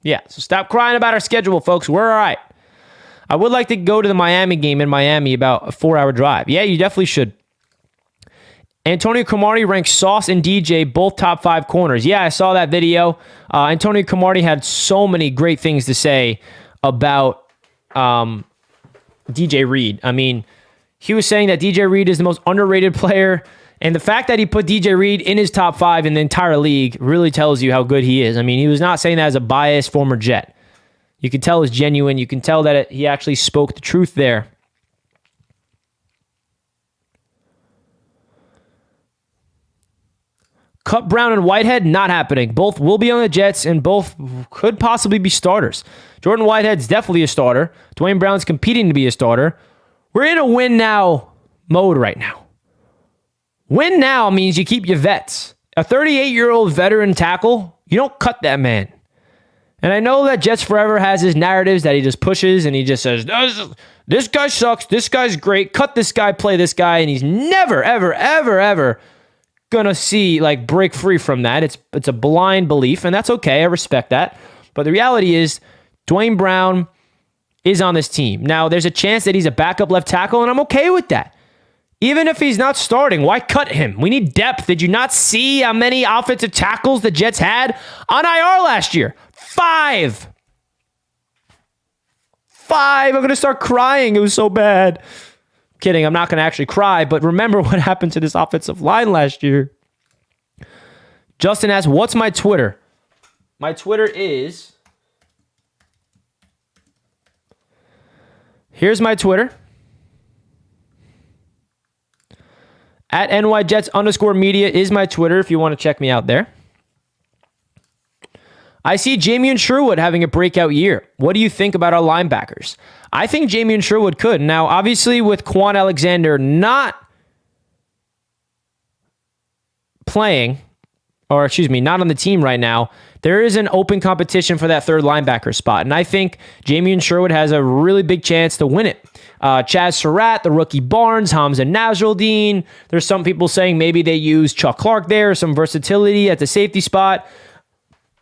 Yeah, so stop crying about our schedule, folks. We're all right. I would like to go to the Miami game in Miami, about a 4-hour drive. Yeah, you definitely should. Antonio Cromartie ranks Sauce and DJ both top 5 corners. Yeah, I saw that video. Antonio Cromartie had so many great things to say about DJ Reed. I mean, he was saying that DJ Reed is the most underrated player, and the fact that he put DJ Reed in his top 5 in the entire league really tells you how good he is. I mean, he was not saying that as a biased former Jet. You can tell it's genuine. You can tell that he actually spoke the truth there. Cup, Brown, and Whitehead, not happening. Both will be on the Jets, and both could possibly be starters. Jordan Whitehead's definitely a starter. Dwayne Brown's competing to be a starter. We're in a win-now mode right now. Win now means you keep your vets. A 38-year-old veteran tackle, you don't cut that man. And I know that Jets Forever has his narratives that he just pushes and he just says, this guy sucks, this guy's great, cut this guy, play this guy, and he's never, ever, ever, ever gonna break free from that. It's a blind belief, and that's okay. I respect that. But the reality is, Dwayne Brown is on this team. Now, there's a chance that he's a backup left tackle, and I'm okay with that. Even if he's not starting, why cut him? We need depth. Did you not see how many offensive tackles the Jets had on IR last year? 5. I'm going to start crying. It was so bad. Kidding. I'm not going to actually cry, but remember what happened to this offensive line last year. Justin asks, what's my Twitter? My Twitter is... Here's my Twitter. At NYJets_media is my Twitter if you want to check me out there. I see Jamien Sherwood having a breakout year. What do you think about our linebackers? I think Jamien Sherwood could. Now, obviously, with Quan Alexander not playing, not on the team right now, there is an open competition for that third linebacker spot. And I think Jamien Sherwood has a really big chance to win it. Chaz Surratt, the rookie Barnes, Hamza Nasruddin. There's some people saying maybe they use Chuck Clark there, some versatility at the safety spot.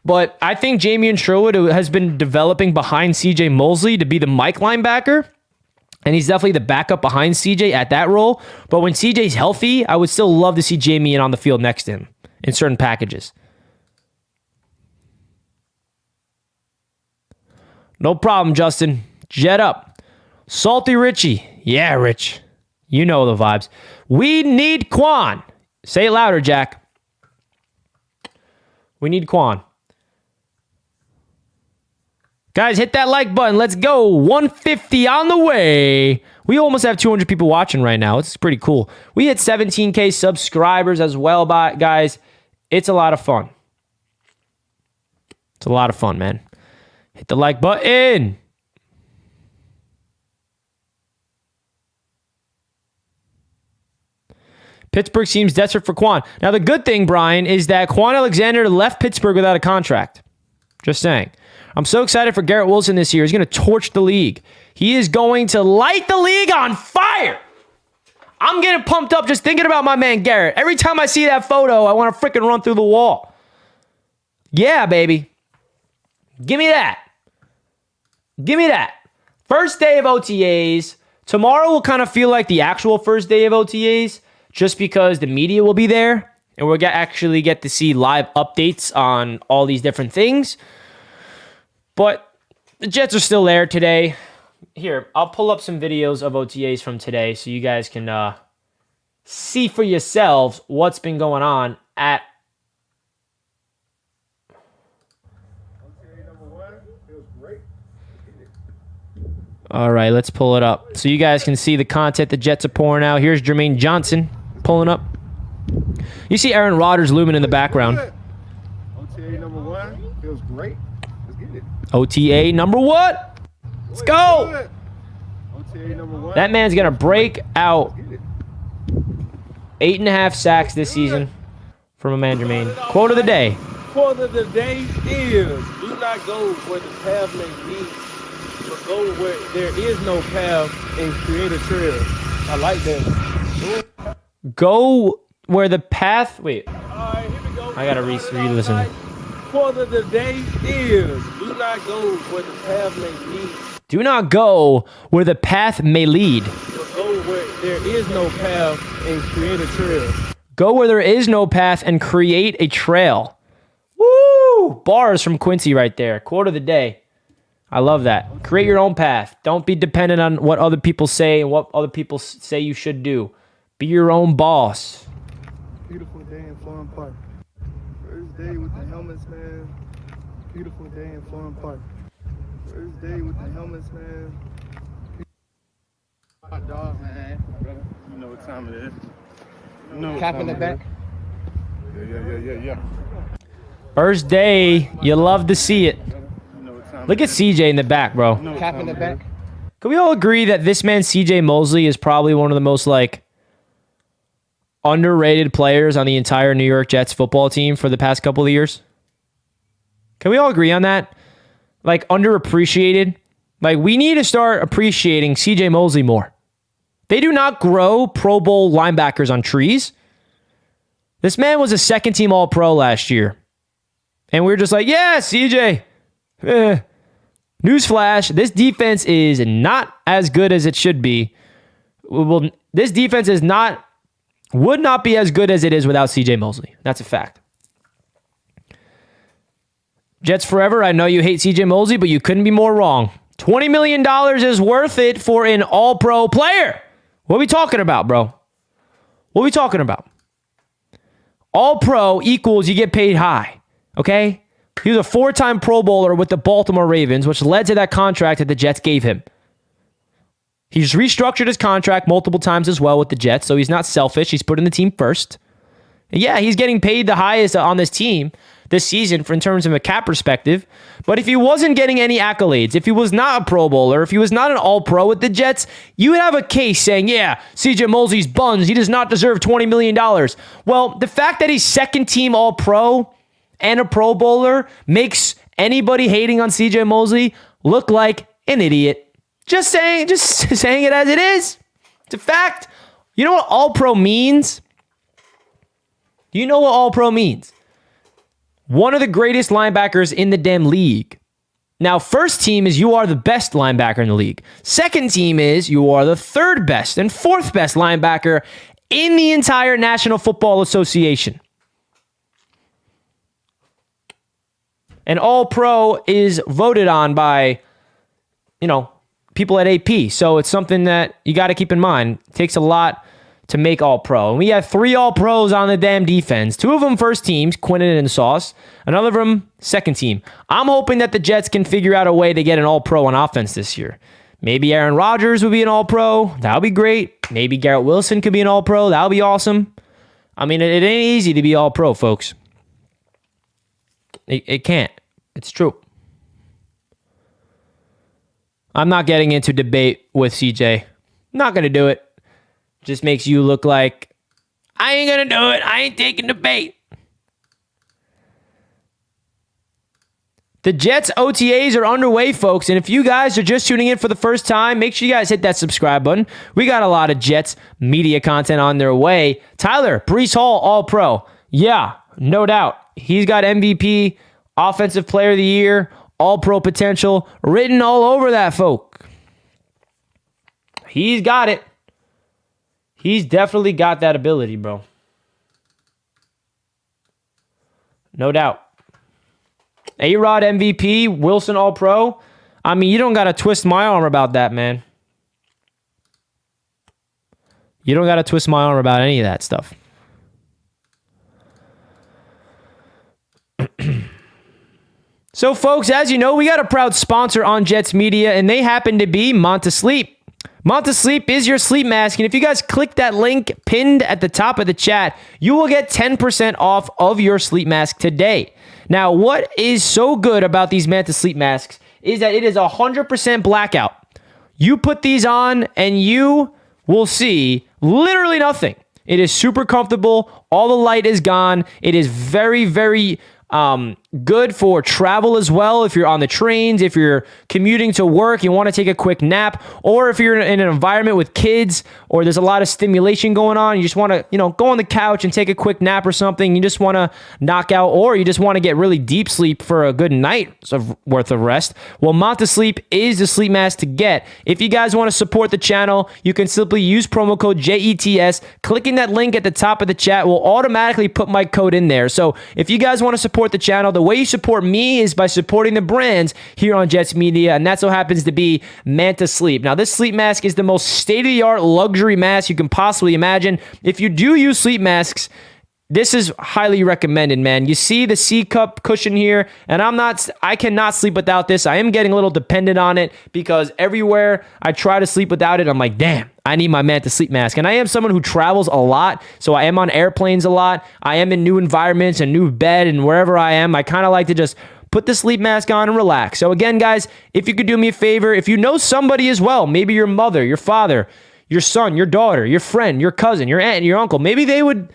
But I think Jamien Sherwood has been developing behind CJ Mosley to be the Mike linebacker. And he's definitely the backup behind CJ at that role. But when CJ's healthy, I would still love to see Jamien on the field next to him in certain packages. No problem, Justin. Jet up. Salty Richie. Yeah, Rich. You know the vibes. We need Quan. Say it louder, Jack. We need Quan. Guys, hit that like button. Let's go. 150 on the way. We almost have 200 people watching right now. It's pretty cool. We hit 17K subscribers as well, guys. It's a lot of fun. It's a lot of fun, man. Hit the like button. Pittsburgh seems desperate for Quan. Now, the good thing, Brian, is that Quan Alexander left Pittsburgh without a contract. Just saying. I'm so excited for Garrett Wilson this year. He's going to torch the league. He is going to light the league on fire. I'm getting pumped up just thinking about my man Garrett. Every time I see that photo, I want to freaking run through the wall. Yeah, baby. Give me that. Give me that. First day of OTAs. Tomorrow will kind of feel like the actual first day of OTAs just because the media will be there and we'll actually get to see live updates on all these different things. But the Jets are still there today. Here, I'll pull up some videos of OTAs from today so you guys can see for yourselves what's been going on at All right, let's pull it up so you guys can see the content the Jets are pouring out. Here's Jermaine Johnson pulling up. You see Aaron Rodgers looming in the background. OTA number 1 feels great. Let's get it. OTA number what? Let's go. OTA number 1. That man's going to break out. 8.5 sacks this season from a man, Jermaine. Quote of the day. Quote of the day is, do not go where the path may lead, but go where there is no path and create a trail. I like that. Go where the path... Wait. All right, here we go. I got to re-listen. Quote of the day is, do not go where the path may lead. Do not go where the path may lead. But go where there is no path and create a trail. Go where there is no path and create a trail. Woo! Bars from Quincy right there. Quote of the day. I love that. Create your own path. Don't be dependent on what other people say and what other people say you should do. Be your own boss. Beautiful day in Florham Park. First day with the helmets, man. Beautiful day in Florham Park. First day with the helmets, man. Hot dog, man. You know what time it is. You know Cap in the back. Yeah. First day, you love to see it. Look at CJ in the back, bro. Cap in the back. Can we all agree that this man, CJ Mosley, is probably one of the most, underrated players on the entire New York Jets football team for the past couple of years? Can we all agree on that? like underappreciated. Like we need to start appreciating CJ Mosley more. They do not grow Pro Bowl linebackers on trees. This man was a second team All-Pro last year. And we're just like, yeah, CJ. Newsflash, this defense is not as good as it should be. Well, this defense would not be as good as it is without CJ Mosley. That's a fact. Jets forever, I know you hate CJ Mosley, but you couldn't be more wrong. $20 million is worth it for an All-Pro player. What are we talking about, bro? What are we talking about? All-Pro equals you get paid high, okay? He was a 4-time Pro Bowler with the Baltimore Ravens, which led to that contract that the Jets gave him. He's restructured his contract multiple times as well with the Jets, so he's not selfish. He's putting the team first. And yeah, he's getting paid the highest on this team this season in terms of a cap perspective. But if he wasn't getting any accolades, if he was not a Pro Bowler, if he was not an All-Pro with the Jets, you would have a case saying, yeah, CJ Mosley's buns. He does not deserve $20 million. Well, the fact that he's second team All-Pro and a Pro Bowler makes anybody hating on CJ Mosley look like an idiot. Just saying it as it is. It's a fact. You know what All-Pro means? Do you know what All-Pro means? One of the greatest linebackers in the damn league. Now, first team is you are the best linebacker in the league. Second team is you are the third best and fourth best linebacker in the entire National Football Association. And All-Pro is voted on by, people at AP. So it's something that you got to keep in mind. It takes a lot to make All-Pro. And we have 3 All-Pros on the damn defense. 2 of them first teams, Quinnen and Sauce. Another of them second team. I'm hoping that the Jets can figure out a way to get an All-Pro on offense this year. Maybe Aaron Rodgers would be an All-Pro. That would be great. Maybe Garrett Wilson could be an All-Pro. That would be awesome. I mean, it ain't easy to be All-Pro, folks. It can't. It's true. I'm not getting into debate with CJ. Not going to do it. Just makes you look like, I ain't going to do it. I ain't taking debate. The Jets OTAs are underway, folks. And if you guys are just tuning in for the first time, make sure you guys hit that subscribe button. We got a lot of Jets media content on their way. Tyler, Breece Hall, All-Pro. Yeah, no doubt. He's got MVP, Offensive Player of the Year, All-Pro potential written all over that, folk. He's got it. He's definitely got that ability, bro. No doubt. A-Rod MVP, Wilson All-Pro. I mean, you don't got to twist my arm about that, man. You don't got to twist my arm about any of that stuff. So, folks, as you know, we got a proud sponsor on Jets Media, and they happen to be Monta Sleep. Monta Sleep is your sleep mask, and if you guys click that link pinned at the top of the chat, you will get 10% off of your sleep mask today. Now, what is so good about these Manta Sleep masks is that it is 100% blackout. You put these on, and you will see literally nothing. It is super comfortable. All the light is gone. It is very, very good for travel as well. If you're on the trains, if you're commuting to work, you want to take a quick nap, or if you're in an environment with kids or there's a lot of stimulation going on, you just want to, go on the couch and take a quick nap or something. You just want to knock out, or you just want to get really deep sleep for a good night's worth of rest. Well, Monta Sleep is the sleep mask to get. If you guys want to support the channel, you can simply use promo code JETS. Clicking that link at the top of the chat will automatically put my code in there. So if you guys want to support the channel, the way you support me is by supporting the brands here on Jets Media, and that so happens to be Manta Sleep. Now, this sleep mask is the most state-of-the-art luxury mask you can possibly imagine. If you do use sleep masks, this is highly recommended, man. You see the C-cup cushion here, and I cannot sleep without this. I am getting a little dependent on it because everywhere I try to sleep without it, I'm like, damn, I need my Manta Sleep mask. And I am someone who travels a lot, so I am on airplanes a lot. I am in new environments, a new bed, and wherever I am, I kind of like to just put the sleep mask on and relax. So again, guys, if you could do me a favor, if you know somebody as well, maybe your mother, your father, your son, your daughter, your friend, your cousin, your aunt, your uncle, maybe they would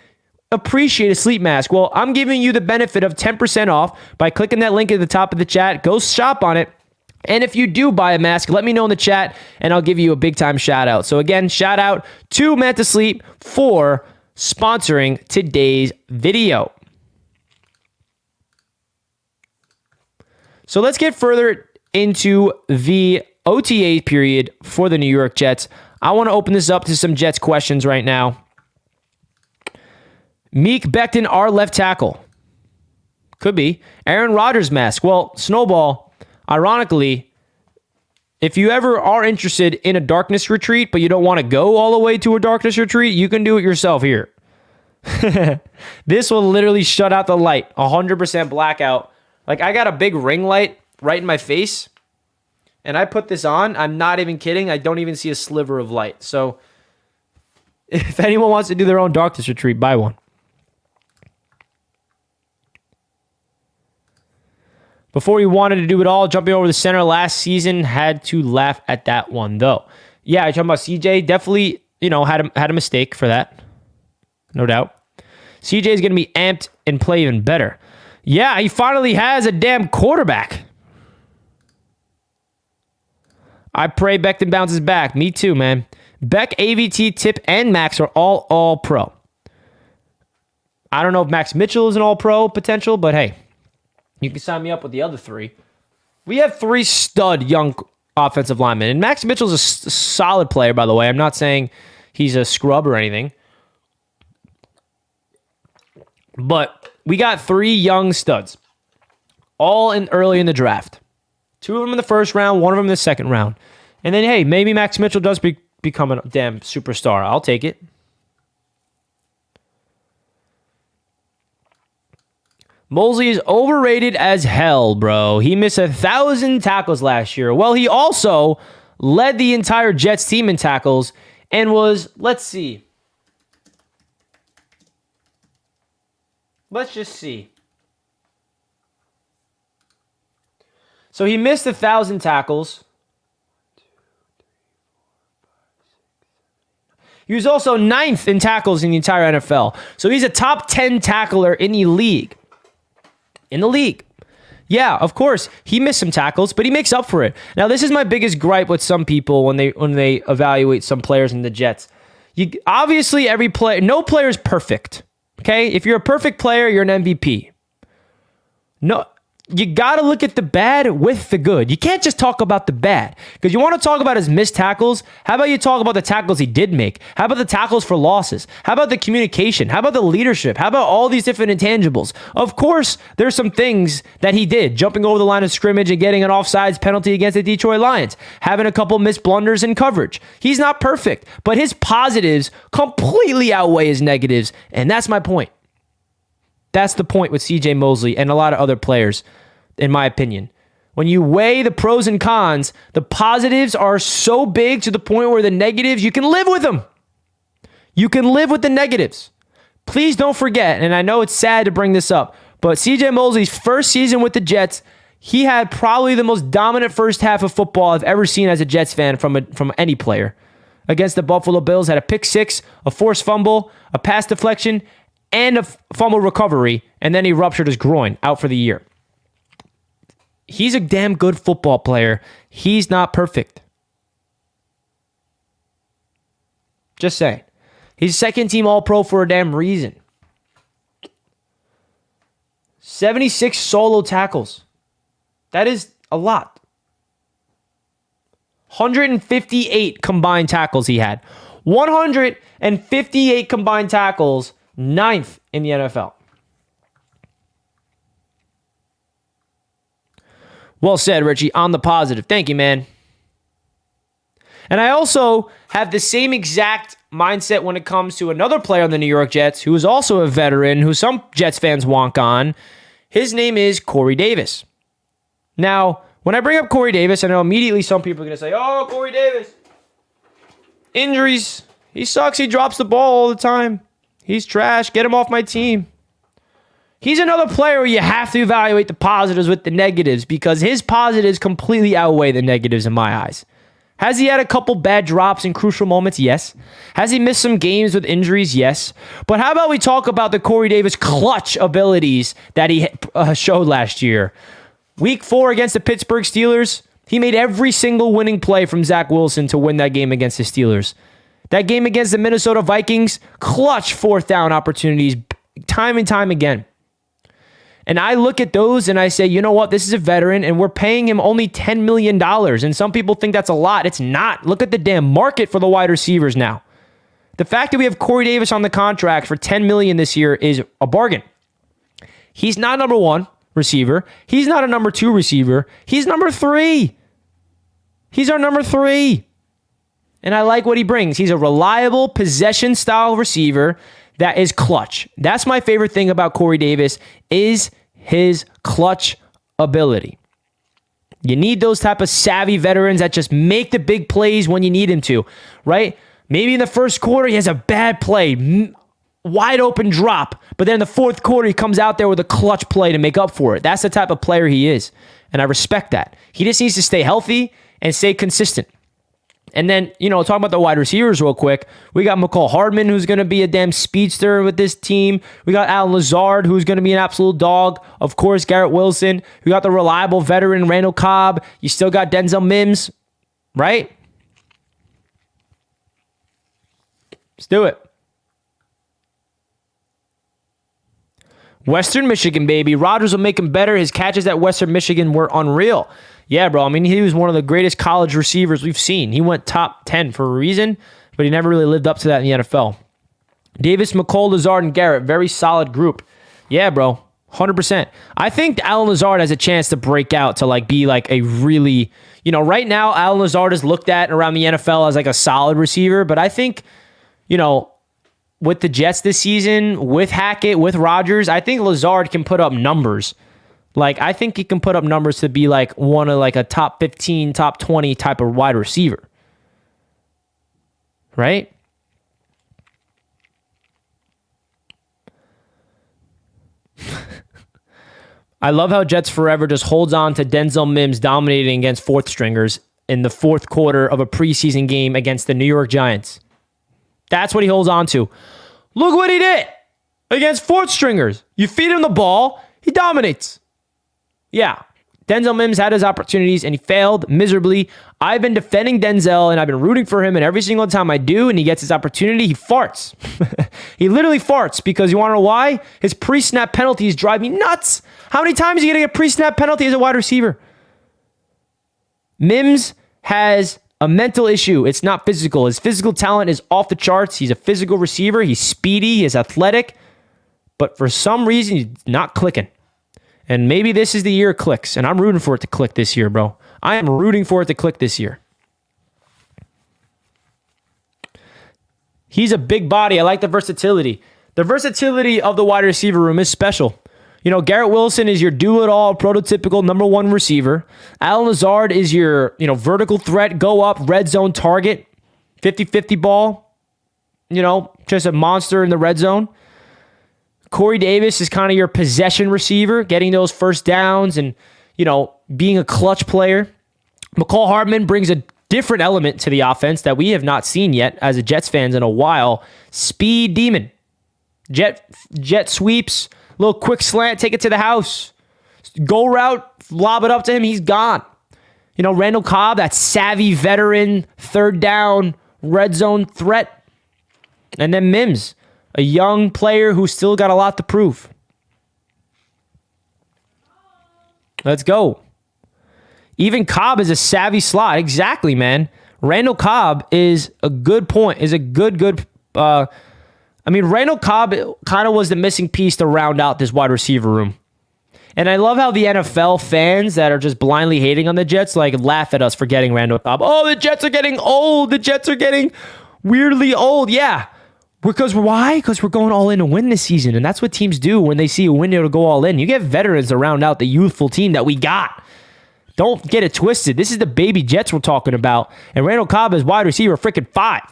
appreciate a sleep mask. Well, I'm giving you the benefit of 10% off by clicking that link at the top of the chat. Go shop on it. And if you do buy a mask, let me know in the chat and I'll give you a big time shout out. So again, shout out to Manta Sleep for sponsoring today's video. So let's get further into the OTA period for the New York Jets. I want to open this up to some Jets questions right now. Meek Becton, our left tackle. Could be. Aaron Rodgers mask. Well, Snowball, ironically, if you ever are interested in a darkness retreat, but you don't want to go all the way to a darkness retreat, you can do it yourself here. This will literally shut out the light. 100% blackout. Like, I got a big ring light right in my face, and I put this on. I'm not even kidding. I don't even see a sliver of light. So if anyone wants to do their own darkness retreat, buy one. Before he wanted to do it all, jumping over the center last season, had to laugh at that one, though. Yeah, you're talking about CJ. Definitely, had a mistake for that. No doubt. CJ is going to be amped and play even better. Yeah, he finally has a damn quarterback. I pray Becton bounces back. Me too, man. Beck, AVT, Tip, and Max are all pro. I don't know if Max Mitchell is an all-pro potential, but hey, you can sign me up with the other three. We have 3 stud young offensive linemen. And Max Mitchell's a solid player, by the way. I'm not saying he's a scrub or anything. But we got 3 young studs. All early in the draft. 2 of them in the first round, 1 of them in the second round. And then, hey, maybe Max Mitchell does become a damn superstar. I'll take it. Mosley is overrated as hell, bro. He missed 1,000 tackles last year. Well, he also led the entire Jets team in tackles and was, let's see. Let's just see. So he missed 1,000 tackles. He was also 9th in tackles in the entire NFL. So he's a top 10 tackler in the league. Yeah, of course, he missed some tackles, but he makes up for it. Now, this is my biggest gripe with some people when they evaluate some players in the Jets. Obviously, no player is perfect. Okay? If you're a perfect player, you're an MVP. No, you got to look at the bad with the good. You can't just talk about the bad. Because you want to talk about his missed tackles. How about you talk about the tackles he did make? How about the tackles for losses? How about the communication? How about the leadership? How about all these different intangibles? Of course, there's some things that he did. Jumping over the line of scrimmage and getting an offsides penalty against the Detroit Lions. Having a couple missed blunders in coverage. He's not perfect. But his positives completely outweigh his negatives. And that's my point. That's the point with CJ Mosley and a lot of other players, in my opinion. When you weigh the pros and cons, the positives are so big to the point where the negatives, you can live with them. You can live with the negatives. Please don't forget, and I know it's sad to bring this up, but CJ Mosley's first season with the Jets, he had probably the most dominant first half of football I've ever seen as a Jets fan from any player. Against the Buffalo Bills, had a pick six, a forced fumble, a pass deflection, and a fumble recovery, and then he ruptured his groin, out for the year. He's a damn good football player. He's not perfect. Just saying. He's second team All-Pro for a damn reason. 76 solo tackles. That is a lot. 158 combined tackles he had. 158 combined tackles, 9th in the NFL. Well said, Richie, on the positive. Thank you, man. And I also have the same exact mindset when it comes to another player on the New York Jets who is also a veteran, who some Jets fans wonk on. His name is Corey Davis. Now, when I bring up Corey Davis, I know immediately some people are going to say, oh, Corey Davis. Injuries. He sucks. He drops the ball all the time. He's trash. Get him off my team. He's another player where you have to evaluate the positives with the negatives because his positives completely outweigh the negatives in my eyes. Has he had a couple bad drops in crucial moments? Yes. Has he missed some games with injuries? Yes. But how about we talk about the Corey Davis clutch abilities that he showed last year? Week 4 against the Pittsburgh Steelers, He made every single winning play from Zach Wilson to win that game against the Steelers. That game against the Minnesota Vikings, clutch fourth down opportunities time and time again. And I look at those and I say, you know what? This is a veteran and we're paying him only $10 million. And some people think that's a lot. It's not. Look at the damn market for the wide receivers now. The fact that we have Corey Davis on the contract for $10 million this year is a bargain. He's not number one receiver. He's not a number two receiver. He's number three. He's our number three. And I like what he brings. He's a reliable possession style receiver that is clutch. That's my favorite thing about Corey Davis is his clutch ability. You need those type of savvy veterans that just make the big plays when you need him to, right? Maybe in the first quarter, he has a bad play, wide open drop, but then in the fourth quarter, he comes out there with a clutch play to make up for it. That's the type of player he is, and I respect that. He just needs to stay healthy and stay consistent. And then, talking about the wide receivers real quick, we got McCall Hardman, who's going to be a damn speedster with this team. We got Allen Lazard, who's going to be an absolute dog. Of course, Garrett Wilson. We got the reliable veteran, Randall Cobb. You still got Denzel Mims, right? Let's do it. Western Michigan, baby. Rodgers will make him better. His catches at Western Michigan were unreal. Yeah, bro. I mean, he was one of the greatest college receivers we've seen. He went top 10 for a reason, but he never really lived up to that in the NFL. Davis, McCall, Lazard, and Garrett, very solid group. Yeah, bro. 100%. I think Allen Lazard has a chance to break out to be a really, right now, Allen Lazard is looked at around the NFL as a solid receiver, but I think, with the Jets this season, with Hackett, with Rodgers, I think Lazard can put up numbers. I think he can put up numbers to be one of a top 15, top 20 type of wide receiver. Right? I love how Jets Forever just holds on to Denzel Mims dominating against fourth stringers in the fourth quarter of a preseason game against the New York Giants. That's what he holds on to. Look what he did against fourth stringers. You feed him the ball, he dominates. Yeah, Denzel Mims had his opportunities and he failed miserably. I've been defending Denzel and I've been rooting for him, and every single time I do and he gets his opportunity, he farts. He literally farts because you want to know why? His pre-snap penalties drive me nuts. How many times are you going to get a pre-snap penalty as a wide receiver? Mims has a mental issue. It's not physical. His physical talent is off the charts. He's a physical receiver. He's speedy. He's athletic. But for some reason, he's not clicking. And maybe this is the year it clicks. And I'm rooting for it to click this year, bro. I am rooting for it to click this year. He's a big body. I like the versatility. The versatility of the wide receiver room is special. Garrett Wilson is your do-it-all, prototypical number one receiver. Allen Lazard is your, vertical threat, go up, red zone target, 50-50 ball. Just a monster in the red zone. Corey Davis is kind of your possession receiver, getting those first downs and, being a clutch player. McCall Hardman brings a different element to the offense that we have not seen yet as a Jets fans in a while. Speed demon. Jet sweeps. Little quick slant, take it to the house. Go route, lob it up to him, he's gone. Randall Cobb, that savvy veteran, third down, red zone threat. And then Mims, a young player who's still got a lot to prove. Let's go. Even Cobb is a savvy slot. Exactly, man. Randall Cobb is a good point, is a good Randall Cobb kind of was the missing piece to round out this wide receiver room. And I love how the NFL fans that are just blindly hating on the Jets laugh at us for getting Randall Cobb. Oh, the Jets are getting old. The Jets are getting weirdly old. Yeah. Because why? Because we're going all in to win this season. And that's what teams do when they see a window to go all in. You get veterans to round out the youthful team that we got. Don't get it twisted. This is the baby Jets we're talking about. And Randall Cobb is wide receiver freaking 5.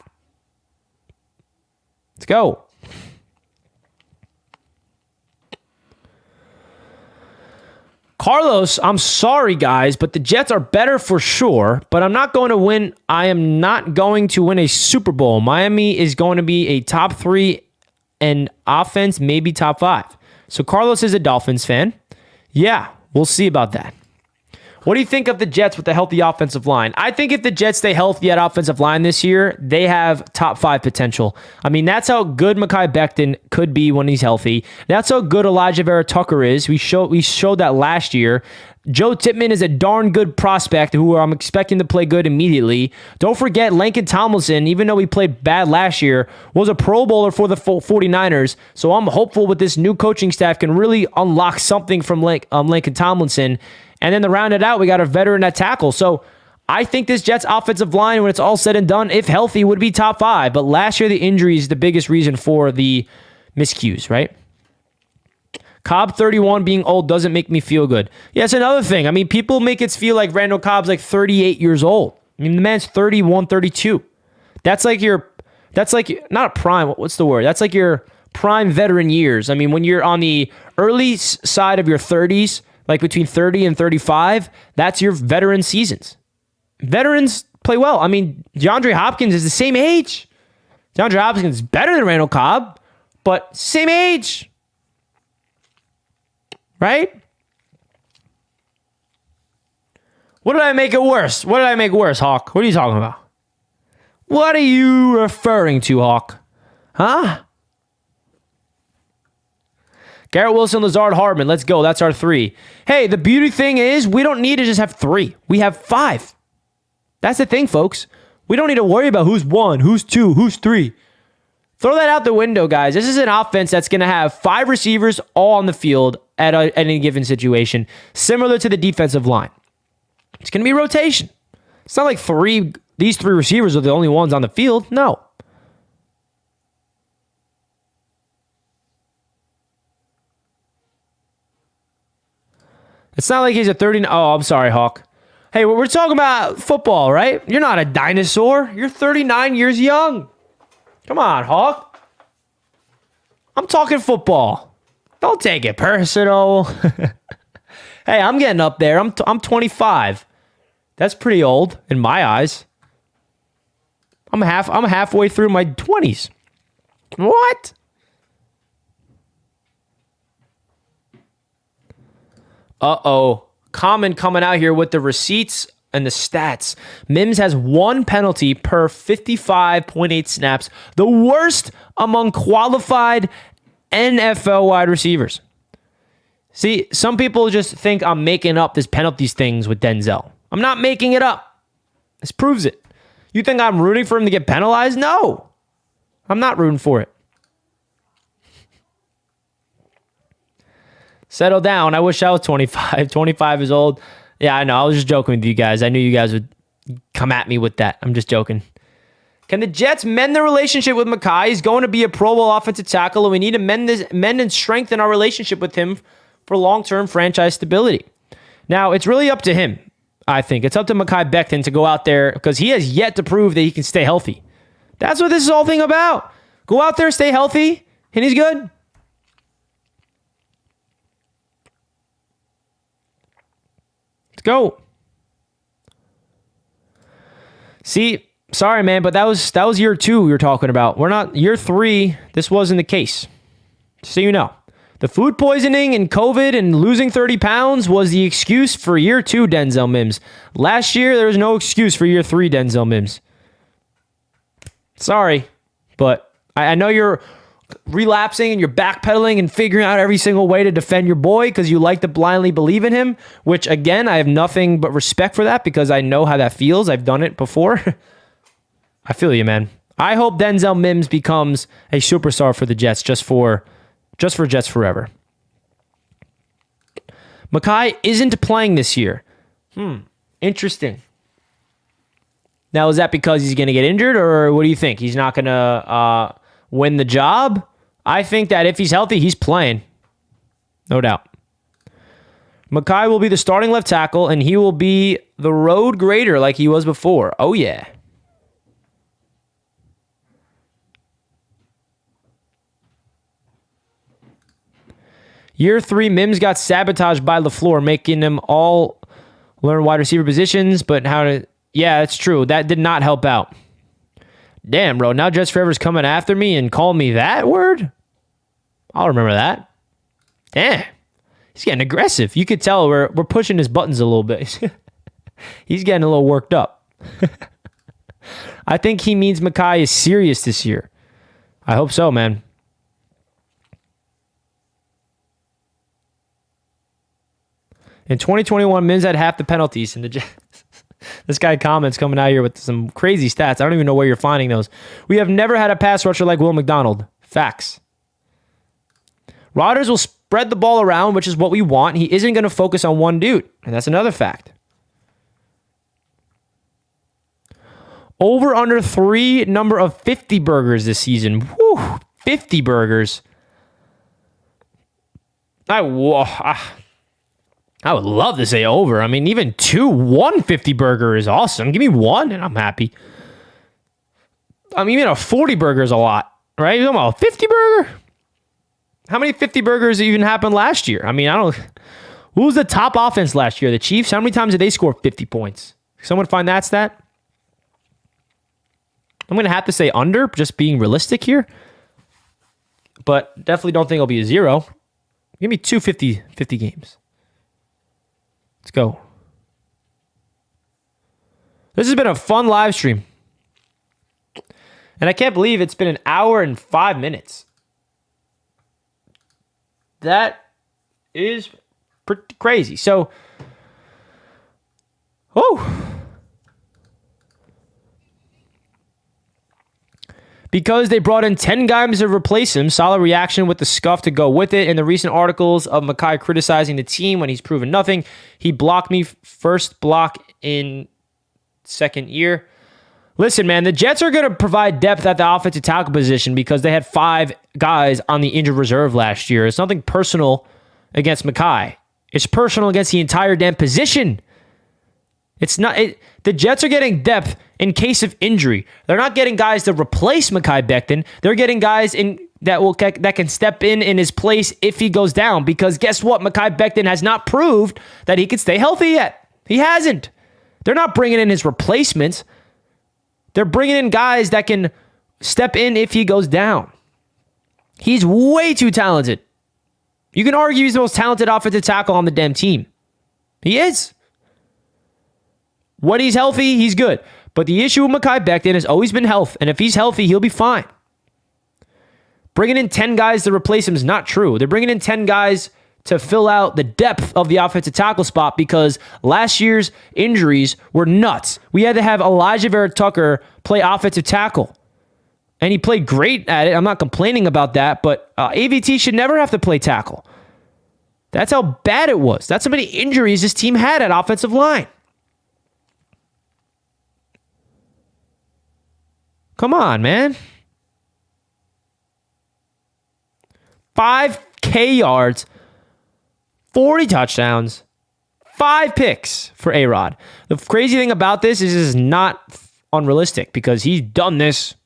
Let's go. Carlos, I'm sorry, guys, but the Jets are better for sure, but I'm not going to win. I am not going to win a Super Bowl. Miami is going to be a top 3 and offense, maybe top 5. So Carlos is a Dolphins fan. Yeah, we'll see about that. What do you think of the Jets with the healthy offensive line? I think if the Jets stay healthy at offensive line this year, they have top 5 potential. I mean, that's how good Mekhi Becton could be when he's healthy. That's how good Elijah Vera Tucker is. We showed that last year. Joe Tippmann is a darn good prospect who I'm expecting to play good immediately. Don't forget, Laken Tomlinson, even though he played bad last year, was a Pro Bowler for the 49ers. So I'm hopeful with this new coaching staff can really unlock something from Laken Tomlinson. And then to round it out, we got a veteran at tackle. So I think this Jets offensive line, when it's all said and done, if healthy, would be top 5. But last year, the injury is the biggest reason for the miscues, right? Cobb 31 being old doesn't make me feel good. Yeah, it's another thing. I mean, people make it feel like Randall Cobb's like 38 years old. I mean, the man's 31, 32. That's like not a prime. What's the word? That's like your prime veteran years. I mean, when you're on the early side of your 30s, like between 30 and 35, that's your veteran seasons. Veterans play well. I mean, DeAndre Hopkins is the same age. DeAndre Hopkins is better than Randall Cobb, but same age. Right? What did I make it worse? What did I make worse, Hawk? What are you talking about? What are you referring to, Hawk? Huh? Garrett Wilson, Lazard, Hardman. Let's go. That's our 3. Hey, the beauty thing is we don't need to just have 3. We have 5. That's the thing, folks. We don't need to worry about who's 1, who's 2, who's 3. Throw that out the window, guys. This is an offense that's going to have 5 receivers all on the field at any given situation, similar to the defensive line. It's going to be rotation. It's not like these 3 receivers are the only ones on the field. No. It's not like he's a 30. Oh, I'm sorry, Hawk. Hey, we're talking about football, right? You're not a dinosaur. You're 39 years young. Come on, Hawk. I'm talking football. Don't take it personal. Hey, I'm getting up there. I'm 25. That's pretty old in my eyes. I'm halfway through my 20s. What? Uh-oh. Common coming out here with the receipts and the stats. Mims has 1 penalty per 55.8 snaps, the worst among qualified NFL wide receivers. See, some people just think I'm making up this penalties things with Denzel. I'm not making it up. This proves it. You think I'm rooting for him to get penalized? No. I'm not rooting for it. Settle down. I wish I was 25. 25 is old. Yeah, I know. I was just joking with you guys. I knew you guys would come at me with that. I'm just joking. Can the Jets mend their relationship with Mekhi? He's going to be a Pro Bowl offensive tackle, and we need to mend and strengthen our relationship with him for long-term franchise stability. Now, it's really up to him, I think. It's up to Mekhi Becton to go out there because he has yet to prove that he can stay healthy. That's what this is all thing about. Go out there, stay healthy, and he's good. Let's go. See, sorry, man, but that was year 2 we were talking about. We're not year 3. This wasn't the case. So you know. The food poisoning and COVID and losing 30 pounds was the excuse for year 2 Denzel Mims. Last year, there was no excuse for year 3 Denzel Mims. Sorry, but I know you're relapsing and you're backpedaling and figuring out every single way to defend your boy because you like to blindly believe in him, which, again, I have nothing but respect for that because I know how that feels. I've done it before. I feel you, man. I hope Denzel Mims becomes a superstar for the Jets just for Jets forever. Mekhi isn't playing this year. Interesting. Now, is that because he's going to get injured, or what do you think? He's not going to win the job? I think that if he's healthy, he's playing. No doubt. Mekhi will be the starting left tackle, and he will be the road grader like he was before. Oh, yeah. Year 3, Mims got sabotaged by LaFleur, making them all learn wide receiver positions, but how to... Yeah, that's true. That did not help out. Damn, bro. Now Jets Forever's coming after me and calling me that word? I'll remember that. Damn. He's getting aggressive. You could tell we're pushing his buttons a little bit. He's getting a little worked up. I think he means Mekhi is serious this year. I hope so, man. In 2021, Mims had half the penalties in the Jets. This guy comments coming out here with some crazy stats. I don't even know where you're finding those. We have never had a pass rusher like Will McDonald. Facts. Rodgers will spread the ball around, which is what we want. He isn't going to focus on one dude, and that's another fact. Over under 3 number of 50 burgers this season. Whew, 50 burgers. I would love to say over. I mean, even 150 burger is awesome. Give me 1 and I'm happy. I mean, even a 40 burger is a lot, right? You're talking about a 50 burger? How many 50 burgers even happened last year? I mean, who was the top offense last year? The Chiefs? How many times did they score 50 points? Someone find that stat? I'm going to have to say under, just being realistic here. But definitely don't think it'll be a 0. Give me 2 50 games. Let's go. This has been a fun live stream. And I can't believe it's been 1 hour and 5 minutes. That is pretty crazy. So, because they brought in 10 guys to replace him, solid reaction with the scuff to go with it. In the recent articles of Mekhi criticizing the team when he's proven nothing, he blocked me first block in second year. Listen, man, the Jets are going to provide depth at the offensive tackle position because they had 5 guys on the injured reserve last year. It's nothing personal against Mekhi. It's personal against the entire damn position. It's not. The Jets are getting depth in case of injury. They're not getting guys to replace Mekhi Becton. They're getting guys that can step in his place if he goes down. Because guess what? Mekhi Becton has not proved that he can stay healthy yet. He hasn't. They're not bringing in his replacements. They're bringing in guys that can step in if he goes down. He's way too talented. You can argue he's the most talented offensive tackle on the damn team. He is. When he's healthy, he's good. But the issue with Mekhi Becton has always been health. And if he's healthy, he'll be fine. Bringing in 10 guys to replace him is not true. They're bringing in 10 guys to fill out the depth of the offensive tackle spot because last year's injuries were nuts. We had to have Elijah Vera Tucker play offensive tackle. And he played great at it. I'm not complaining about that. But AVT should never have to play tackle. That's how bad it was. That's how many injuries this team had at offensive line. Come on, man. 5K yards, 40 touchdowns, 5 picks for A-Rod. The crazy thing about this is not unrealistic because he's done this.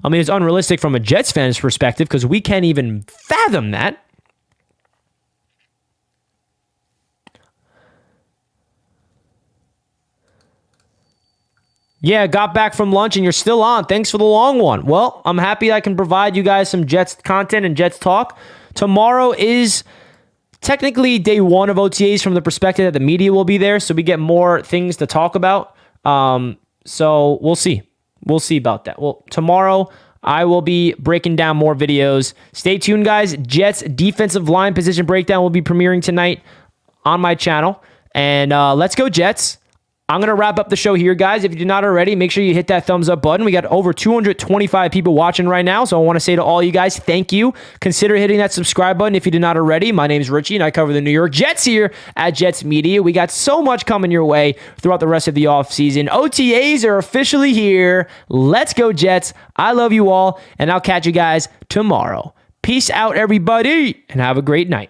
I mean, it's unrealistic from a Jets fan's perspective because we can't even fathom that. Yeah, got back from lunch and you're still on. Thanks for the long one. Well, I'm happy I can provide you guys some Jets content and Jets talk. Tomorrow is technically day 1 of OTAs from the perspective that the media will be there, so we get more things to talk about. So we'll see. We'll see about that. Well, tomorrow I will be breaking down more videos. Stay tuned, guys. Jets defensive line position breakdown will be premiering tonight on my channel. And let's go, Jets. I'm going to wrap up the show here, guys. If you did not already, make sure you hit that thumbs up button. We got over 225 people watching right now, so I want to say to all you guys, thank you. Consider hitting that subscribe button if you did not already. My name is Richie, and I cover the New York Jets here at Jets Media. We got so much coming your way throughout the rest of the offseason. OTAs are officially here. Let's go, Jets. I love you all, and I'll catch you guys tomorrow. Peace out, everybody, and have a great night.